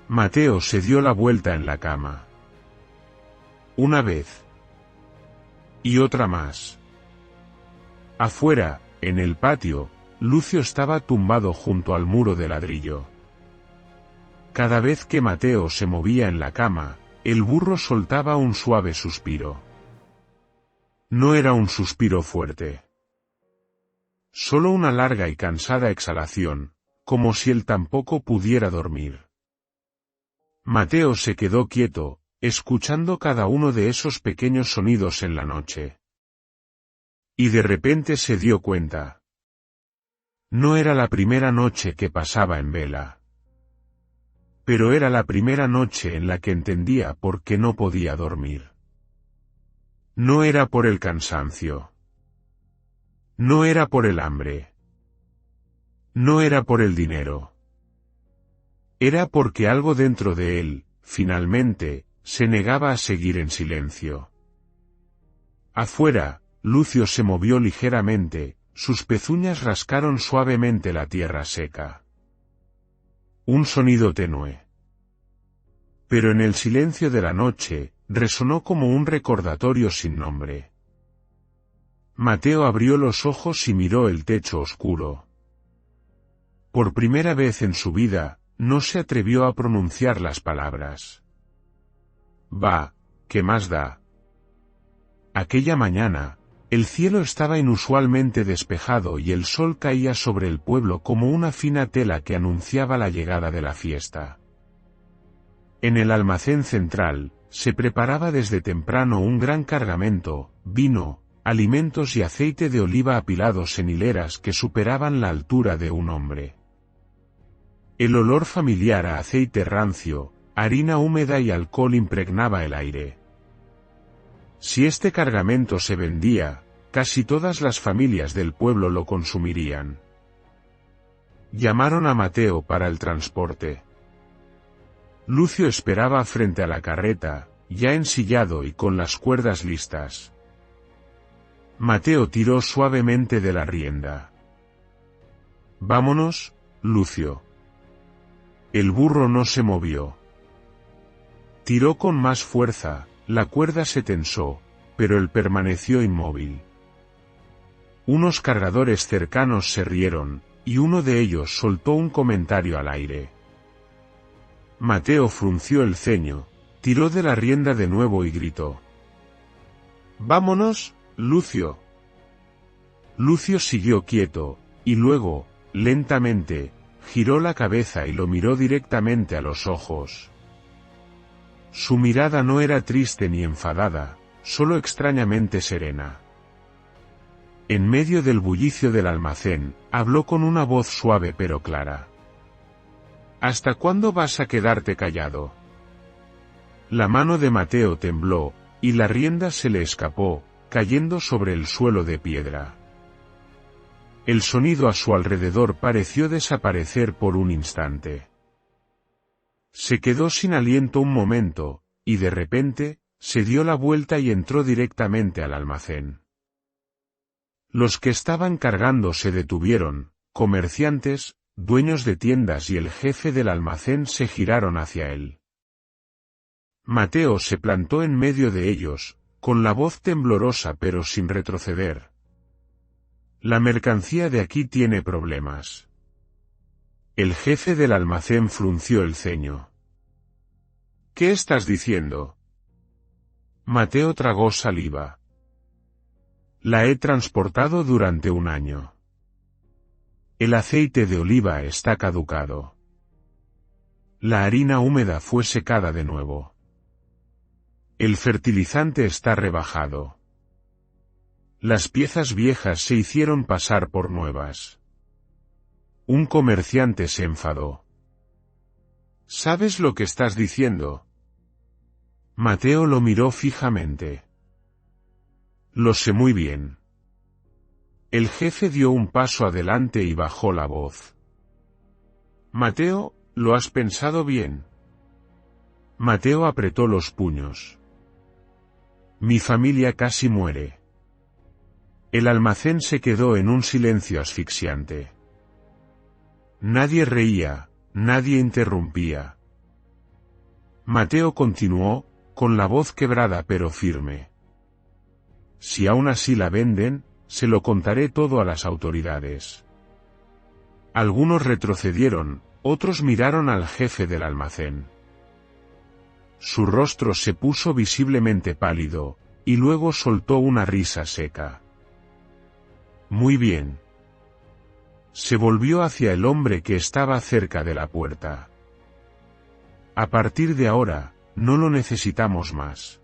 Mateo se dio la vuelta en la cama. Una vez. Y otra más. Afuera, en el patio, Lucio estaba tumbado junto al muro de ladrillo. Cada vez que Mateo se movía en la cama, el burro soltaba un suave suspiro. No era un suspiro fuerte. Solo una larga y cansada exhalación, como si él tampoco pudiera dormir. Mateo se quedó quieto, escuchando cada uno de esos pequeños sonidos en la noche. Y de repente se dio cuenta. No era la primera noche que pasaba en vela. Pero era la primera noche en la que entendía por qué no podía dormir. No era por el cansancio. No era por el hambre. No era por el dinero. Era porque algo dentro de él, finalmente, se negaba a seguir en silencio. Afuera, Lucio se movió ligeramente, sus pezuñas rascaron suavemente la tierra seca. Un sonido tenue. Pero en el silencio de la noche, resonó como un recordatorio sin nombre. Mateo abrió los ojos y miró el techo oscuro. Por primera vez en su vida, no se atrevió a pronunciar las palabras. «Va, ¿qué más da?» Aquella mañana, el cielo estaba inusualmente despejado y el sol caía sobre el pueblo como una fina tela que anunciaba la llegada de la fiesta. En el almacén central, se preparaba desde temprano un gran cargamento, vino, alimentos y aceite de oliva apilados en hileras que superaban la altura de un hombre. El olor familiar a aceite rancio, harina húmeda y alcohol impregnaba el aire. Si este cargamento se vendía, casi todas las familias del pueblo lo consumirían. Llamaron a Mateo para el transporte. Lucio esperaba frente a la carreta, ya ensillado y con las cuerdas listas. Mateo tiró suavemente de la rienda. «Vámonos, Lucio». El burro no se movió. Tiró con más fuerza, la cuerda se tensó, pero él permaneció inmóvil. Unos cargadores cercanos se rieron, y uno de ellos soltó un comentario al aire. Mateo frunció el ceño, tiró de la rienda de nuevo y gritó: «¡Vámonos, Lucio!». Lucio siguió quieto, y luego, lentamente, giró la cabeza y lo miró directamente a los ojos. Su mirada no era triste ni enfadada, solo extrañamente serena. En medio del bullicio del almacén, habló con una voz suave pero clara. «¿Hasta cuándo vas a quedarte callado?». La mano de Mateo tembló, y la rienda se le escapó, cayendo sobre el suelo de piedra. El sonido a su alrededor pareció desaparecer por un instante. Se quedó sin aliento un momento, y de repente, se dio la vuelta y entró directamente al almacén. Los que estaban cargando se detuvieron, comerciantes, dueños de tiendas y el jefe del almacén se giraron hacia él. Mateo se plantó en medio de ellos, con la voz temblorosa pero sin retroceder. «La mercancía de aquí tiene problemas». El jefe del almacén frunció el ceño. «¿Qué estás diciendo?». Mateo tragó saliva. «La he transportado durante un año. El aceite de oliva está caducado. La harina húmeda fue secada de nuevo. El fertilizante está rebajado. Las piezas viejas se hicieron pasar por nuevas». Un comerciante se enfadó. «¿Sabes lo que estás diciendo?». Mateo lo miró fijamente. «Lo sé muy bien». El jefe dio un paso adelante y bajó la voz. «Mateo, ¿lo has pensado bien?». Mateo apretó los puños. «Mi familia casi muere». El almacén se quedó en un silencio asfixiante. Nadie reía, nadie interrumpía. Mateo continuó, con la voz quebrada pero firme. «Si aún así la venden, se lo contaré todo a las autoridades». Algunos retrocedieron, otros miraron al jefe del almacén. Su rostro se puso visiblemente pálido, y luego soltó una risa seca. Muy bien. Se volvió hacia el hombre que estaba cerca de la puerta. A partir de ahora, no lo necesitamos más.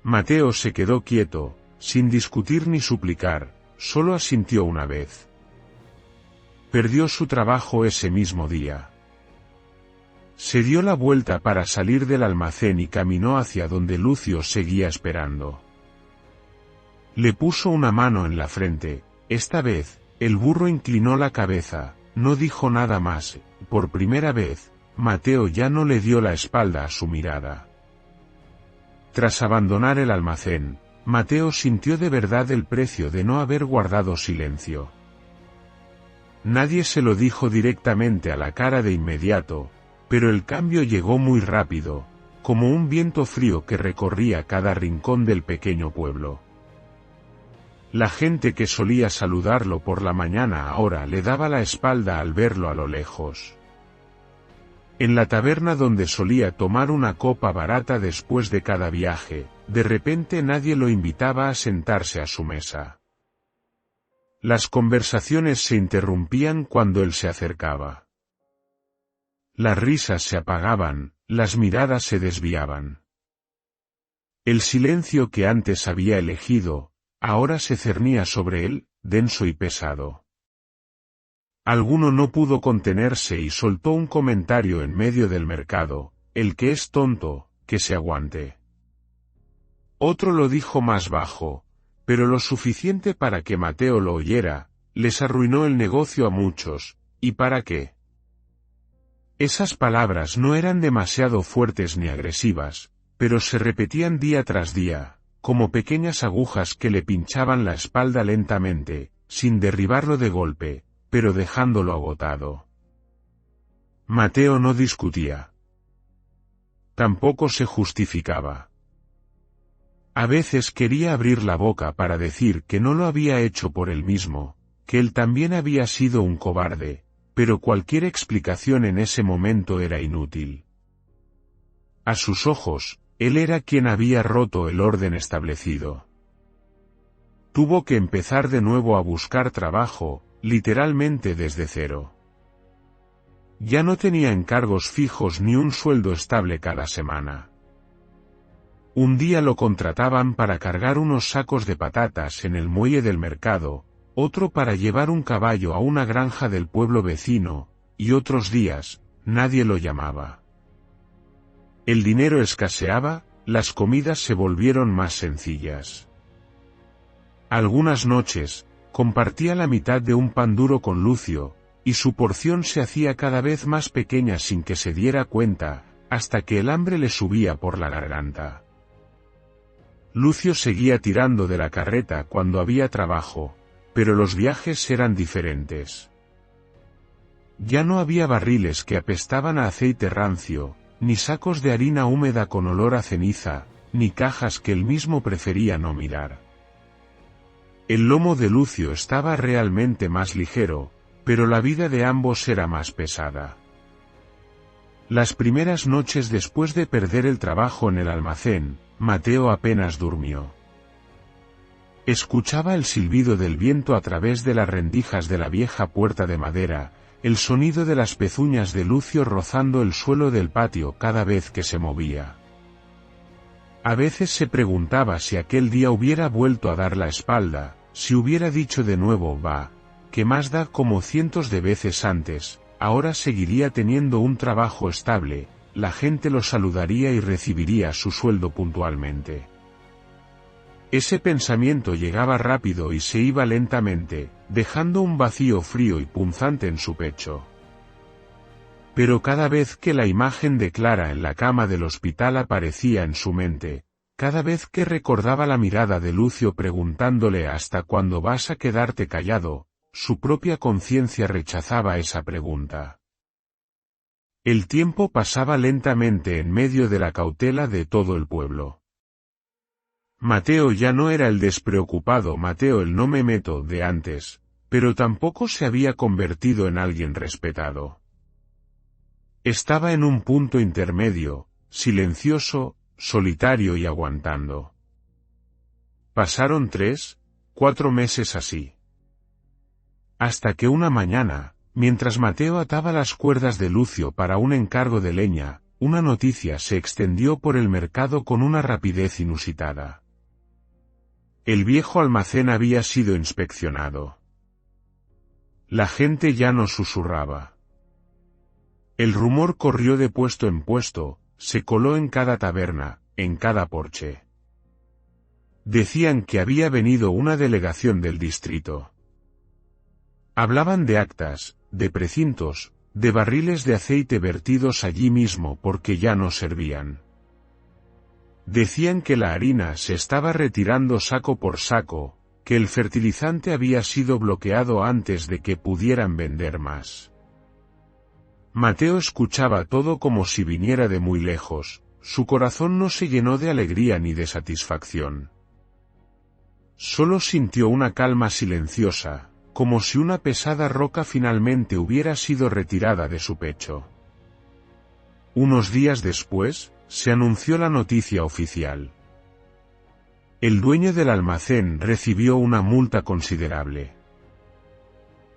Mateo se quedó quieto, sin discutir ni suplicar, solo asintió una vez. Perdió su trabajo ese mismo día. Se dio la vuelta para salir del almacén y caminó hacia donde Lucio seguía esperando. Le puso una mano en la frente. Esta vez, el burro inclinó la cabeza, no dijo nada más. Por primera vez, Mateo ya no le dio la espalda a su mirada. Tras abandonar el almacén, Mateo sintió de verdad el precio de no haber guardado silencio. Nadie se lo dijo directamente a la cara de inmediato, pero el cambio llegó muy rápido, como un viento frío que recorría cada rincón del pequeño pueblo. La gente que solía saludarlo por la mañana ahora le daba la espalda al verlo a lo lejos. En la taberna donde solía tomar una copa barata después de cada viaje, de repente nadie lo invitaba a sentarse a su mesa. Las conversaciones se interrumpían cuando él se acercaba. Las risas se apagaban, las miradas se desviaban. El silencio que antes había elegido, ahora se cernía sobre él, denso y pesado. Alguno no pudo contenerse y soltó un comentario en medio del mercado: el que es tonto, que se aguante. Otro lo dijo más bajo, pero lo suficiente para que Mateo lo oyera. Les arruinó el negocio a muchos, ¿y para qué? Esas palabras no eran demasiado fuertes ni agresivas, pero se repetían día tras día, como pequeñas agujas que le pinchaban la espalda lentamente, sin derribarlo de golpe, pero dejándolo agotado. Mateo no discutía. Tampoco se justificaba. A veces quería abrir la boca para decir que no lo había hecho por él mismo, que él también había sido un cobarde, pero cualquier explicación en ese momento era inútil. A sus ojos, él era quien había roto el orden establecido. Tuvo que empezar de nuevo a buscar trabajo, literalmente desde cero. Ya no tenía encargos fijos ni un sueldo estable cada semana. Un día lo contrataban para cargar unos sacos de patatas en el muelle del mercado, otro para llevar un caballo a una granja del pueblo vecino, y otros días, nadie lo llamaba. El dinero escaseaba, las comidas se volvieron más sencillas. Algunas noches, compartía la mitad de un pan duro con Lucio, y su porción se hacía cada vez más pequeña sin que se diera cuenta, hasta que el hambre le subía por la garganta. Lucio seguía tirando de la carreta cuando había trabajo, pero los viajes eran diferentes. Ya no había barriles que apestaban a aceite rancio, ni sacos de harina húmeda con olor a ceniza, ni cajas que él mismo prefería no mirar. El lomo de Lucio estaba realmente más ligero, pero la vida de ambos era más pesada. Las primeras noches después de perder el trabajo en el almacén, Mateo apenas durmió. Escuchaba el silbido del viento a través de las rendijas de la vieja puerta de madera, el sonido de las pezuñas de Lucio rozando el suelo del patio cada vez que se movía. A veces se preguntaba si aquel día hubiera vuelto a dar la espalda, si hubiera dicho de nuevo «va», que más da como cientos de veces antes, ahora seguiría teniendo un trabajo estable, la gente lo saludaría y recibiría su sueldo puntualmente. Ese pensamiento llegaba rápido y se iba lentamente, dejando un vacío frío y punzante en su pecho. Pero cada vez que la imagen de Clara en la cama del hospital aparecía en su mente, cada vez que recordaba la mirada de Lucio preguntándole «¿Hasta cuándo vas a quedarte callado?», su propia conciencia rechazaba esa pregunta. El tiempo pasaba lentamente en medio de la cautela de todo el pueblo. Mateo ya no era el despreocupado Mateo el no me meto de antes, pero tampoco se había convertido en alguien respetado. Estaba en un punto intermedio, silencioso, solitario y aguantando. Pasaron 3, 4 meses así. Hasta que una mañana, mientras Mateo ataba las cuerdas de Lucio para un encargo de leña, una noticia se extendió por el mercado con una rapidez inusitada. El viejo almacén había sido inspeccionado. La gente ya no susurraba. El rumor corrió de puesto en puesto, se coló en cada taberna, en cada porche. Decían que había venido una delegación del distrito. Hablaban de actas, de precintos, de barriles de aceite vertidos allí mismo porque ya no servían. Decían que la harina se estaba retirando saco por saco, que el fertilizante había sido bloqueado antes de que pudieran vender más. Mateo escuchaba todo como si viniera de muy lejos, su corazón no se llenó de alegría ni de satisfacción. Solo sintió una calma silenciosa, como si una pesada roca finalmente hubiera sido retirada de su pecho. Unos días después, se anunció la noticia oficial. El dueño del almacén recibió una multa considerable.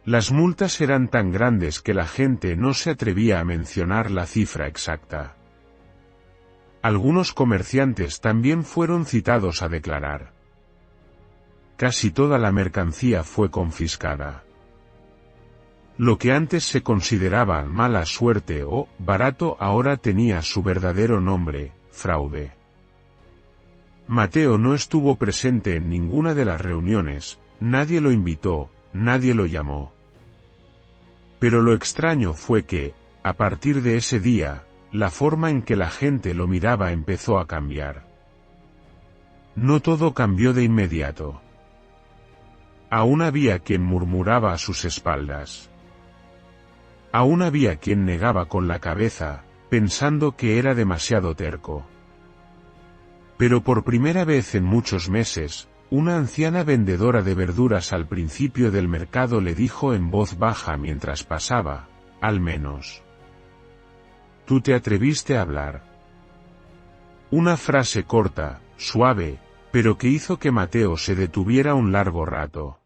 Las multas eran tan grandes que la gente no se atrevía a mencionar la cifra exacta. Algunos comerciantes también fueron citados a declarar. Casi toda la mercancía fue confiscada. Lo que antes se consideraba mala suerte o barato ahora tenía su verdadero nombre, fraude. Mateo no estuvo presente en ninguna de las reuniones, nadie lo invitó, nadie lo llamó. Pero lo extraño fue que, a partir de ese día, la forma en que la gente lo miraba empezó a cambiar. No todo cambió de inmediato. Aún había quien murmuraba a sus espaldas. Aún había quien negaba con la cabeza, pensando que era demasiado terco. Pero por primera vez en muchos meses, una anciana vendedora de verduras al principio del mercado le dijo en voz baja mientras pasaba, al menos. Tú te atreviste a hablar. Una frase corta, suave, pero que hizo que Mateo se detuviera un largo rato.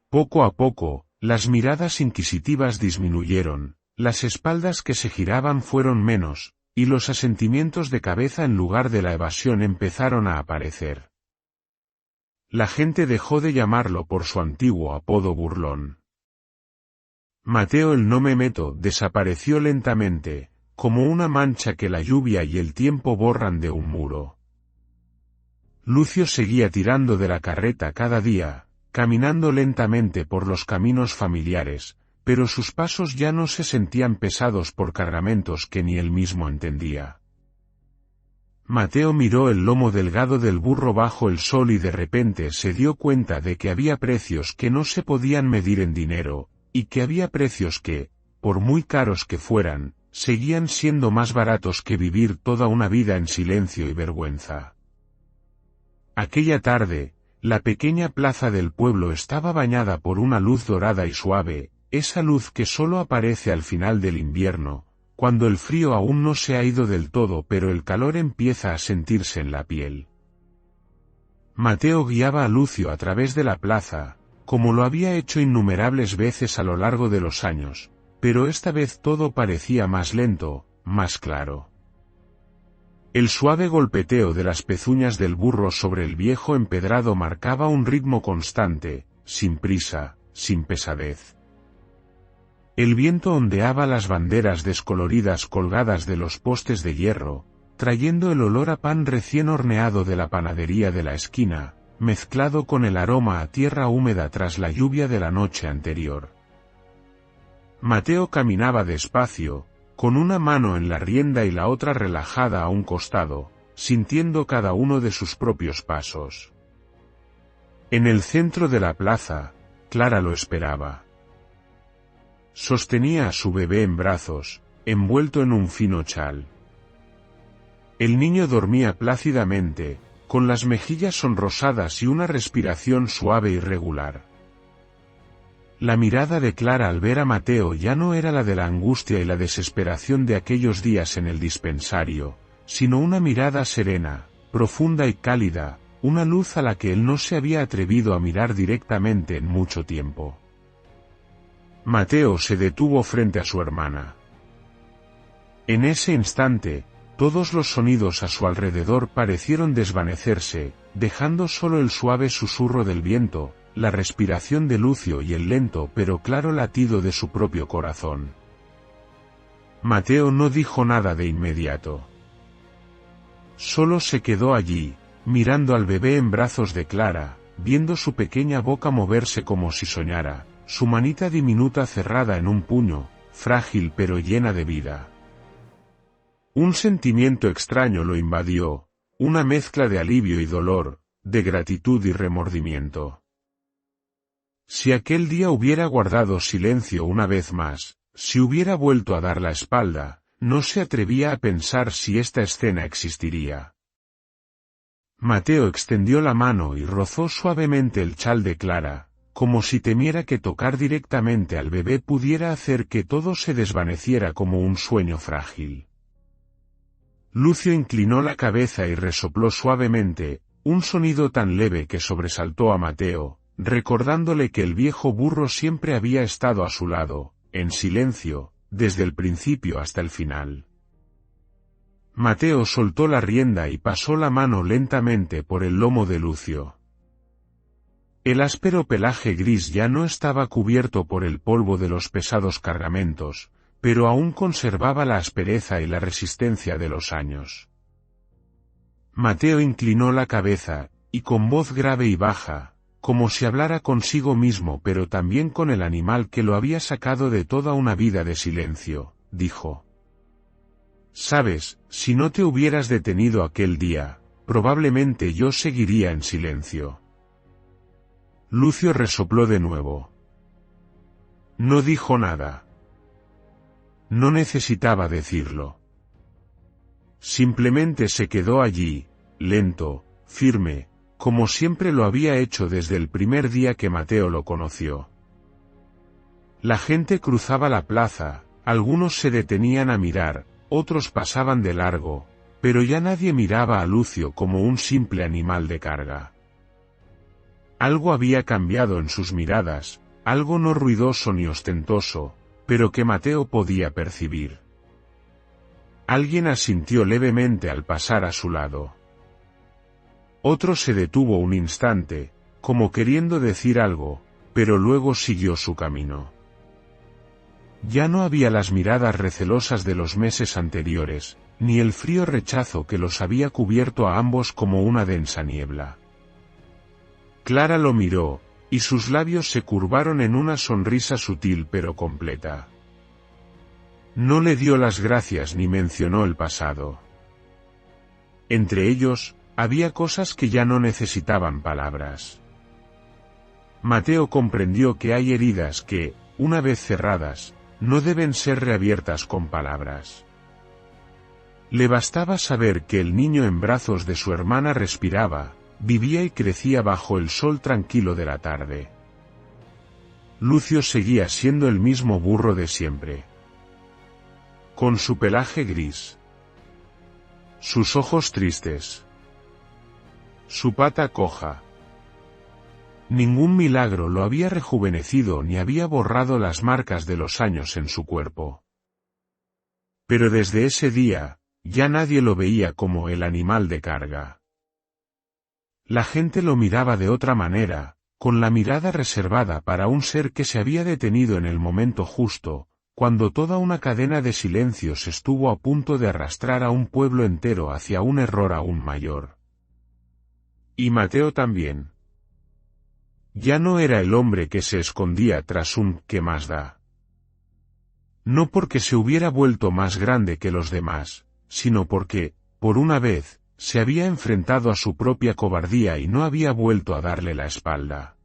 Poco a poco, las miradas inquisitivas disminuyeron, las espaldas que se giraban fueron menos, y los asentimientos de cabeza en lugar de la evasión empezaron a aparecer. La gente dejó de llamarlo por su antiguo apodo burlón. Mateo el no me meto desapareció lentamente, como una mancha que la lluvia y el tiempo borran de un muro. Lucio seguía tirando de la carreta cada día, caminando lentamente por los caminos familiares, pero sus pasos ya no se sentían pesados por cargamentos que ni él mismo entendía. Mateo miró el lomo delgado del burro bajo el sol y de repente se dio cuenta de que había precios que no se podían medir en dinero, y que había precios que, por muy caros que fueran, seguían siendo más baratos que vivir toda una vida en silencio y vergüenza. Aquella tarde, la pequeña plaza del pueblo estaba bañada por una luz dorada y suave, esa luz que solo aparece al final del invierno, cuando el frío aún no se ha ido del todo pero el calor empieza a sentirse en la piel. Mateo guiaba a Lucio a través de la plaza, como lo había hecho innumerables veces a lo largo de los años, pero esta vez todo parecía más lento, más claro. El suave golpeteo de las pezuñas del burro sobre el viejo empedrado marcaba un ritmo constante, sin prisa, sin pesadez. El viento ondeaba las banderas descoloridas colgadas de los postes de hierro, trayendo el olor a pan recién horneado de la panadería de la esquina, mezclado con el aroma a tierra húmeda tras la lluvia de la noche anterior. Mateo caminaba despacio, con una mano en la rienda y la otra relajada a un costado, sintiendo cada uno de sus propios pasos. En el centro de la plaza, Clara lo esperaba. Sostenía a su bebé en brazos, envuelto en un fino chal. El niño dormía plácidamente, con las mejillas sonrosadas y una respiración suave y regular. La mirada de Clara al ver a Mateo ya no era la de la angustia y la desesperación de aquellos días en el dispensario, sino una mirada serena, profunda y cálida, una luz a la que él no se había atrevido a mirar directamente en mucho tiempo. Mateo se detuvo frente a su hermana. En ese instante, todos los sonidos a su alrededor parecieron desvanecerse, dejando solo el suave susurro del viento, la respiración de Lucio y el lento pero claro latido de su propio corazón. Mateo no dijo nada de inmediato. Solo se quedó allí, mirando al bebé en brazos de Clara, viendo su pequeña boca moverse como si soñara, su manita diminuta cerrada en un puño, frágil pero llena de vida. Un sentimiento extraño lo invadió, una mezcla de alivio y dolor, de gratitud y remordimiento. Si aquel día hubiera guardado silencio una vez más, si hubiera vuelto a dar la espalda, no se atrevía a pensar si esta escena existiría. Mateo extendió la mano y rozó suavemente el chal de Clara, como si temiera que tocar directamente al bebé pudiera hacer que todo se desvaneciera como un sueño frágil. Lucio inclinó la cabeza y resopló suavemente, un sonido tan leve que sobresaltó a Mateo, recordándole que el viejo burro siempre había estado a su lado, en silencio, desde el principio hasta el final. Mateo soltó la rienda y pasó la mano lentamente por el lomo de Lucio. El áspero pelaje gris ya no estaba cubierto por el polvo de los pesados cargamentos, pero aún conservaba la aspereza y la resistencia de los años. Mateo inclinó la cabeza, y con voz grave y baja, como si hablara consigo mismo pero también con el animal que lo había sacado de toda una vida de silencio, dijo: «Sabes, si no te hubieras detenido aquel día, probablemente yo seguiría en silencio». Lucio resopló de nuevo. No dijo nada. No necesitaba decirlo. Simplemente se quedó allí, lento, firme, como siempre lo había hecho desde el primer día que Mateo lo conoció. La gente cruzaba la plaza, algunos se detenían a mirar, otros pasaban de largo, pero ya nadie miraba a Lucio como un simple animal de carga. Algo había cambiado en sus miradas, algo no ruidoso ni ostentoso, pero que Mateo podía percibir. Alguien asintió levemente al pasar a su lado. Otro se detuvo un instante, como queriendo decir algo, pero luego siguió su camino. Ya no había las miradas recelosas de los meses anteriores, ni el frío rechazo que los había cubierto a ambos como una densa niebla. Clara lo miró, y sus labios se curvaron en una sonrisa sutil pero completa. No le dio las gracias ni mencionó el pasado. Entre ellos, había cosas que ya no necesitaban palabras. Mateo comprendió que hay heridas que, una vez cerradas, no deben ser reabiertas con palabras. Le bastaba saber que el niño en brazos de su hermana respiraba, vivía y crecía bajo el sol tranquilo de la tarde. Lucio seguía siendo el mismo burro de siempre. Con su pelaje gris. Sus ojos tristes. Su pata coja. Ningún milagro lo había rejuvenecido ni había borrado las marcas de los años en su cuerpo. Pero desde ese día, ya nadie lo veía como el animal de carga. La gente lo miraba de otra manera, con la mirada reservada para un ser que se había detenido en el momento justo, cuando toda una cadena de silencios estuvo a punto de arrastrar a un pueblo entero hacia un error aún mayor. Y Mateo también. Ya no era el hombre que se escondía tras un «¿qué más da?». No porque se hubiera vuelto más grande que los demás, sino porque, por una vez, se había enfrentado a su propia cobardía y no había vuelto a darle la espalda.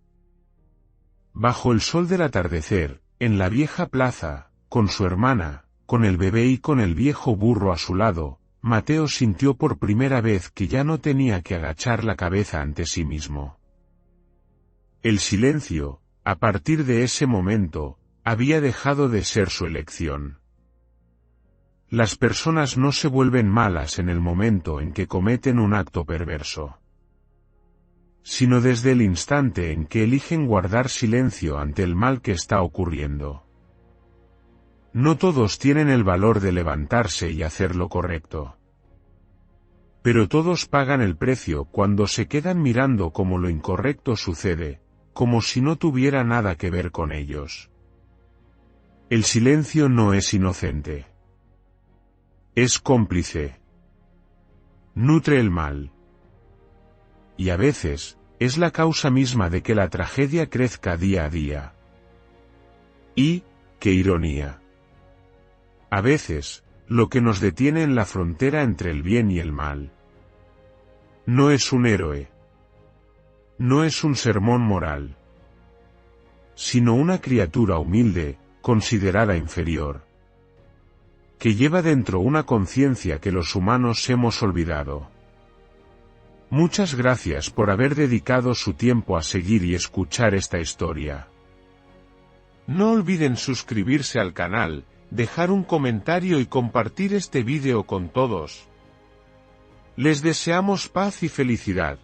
Bajo el sol del atardecer, en la vieja plaza, con su hermana, con el bebé y con el viejo burro a su lado, Mateo sintió por primera vez que ya no tenía que agachar la cabeza ante sí mismo. El silencio, a partir de ese momento, había dejado de ser su elección. Las personas no se vuelven malas en el momento en que cometen un acto perverso. sino desde el instante en que eligen guardar silencio ante el mal que está ocurriendo. No todos tienen el valor de levantarse y hacer lo correcto. Pero todos pagan el precio cuando se quedan mirando cómo lo incorrecto sucede, como si no tuviera nada que ver con ellos. El silencio no es inocente. Es cómplice. Nutre el mal. Y a veces, es la causa misma de que la tragedia crezca día a día. Y, qué ironía. A veces, lo que nos detiene en la frontera entre el bien y el mal. No es un héroe. No es un sermón moral. Sino una criatura humilde, considerada inferior. Que lleva dentro una conciencia que los humanos hemos olvidado. Muchas gracias por haber dedicado su tiempo a seguir y escuchar esta historia. No olviden suscribirse al canal, dejar un comentario y compartir este vídeo con todos. Les deseamos paz y felicidad.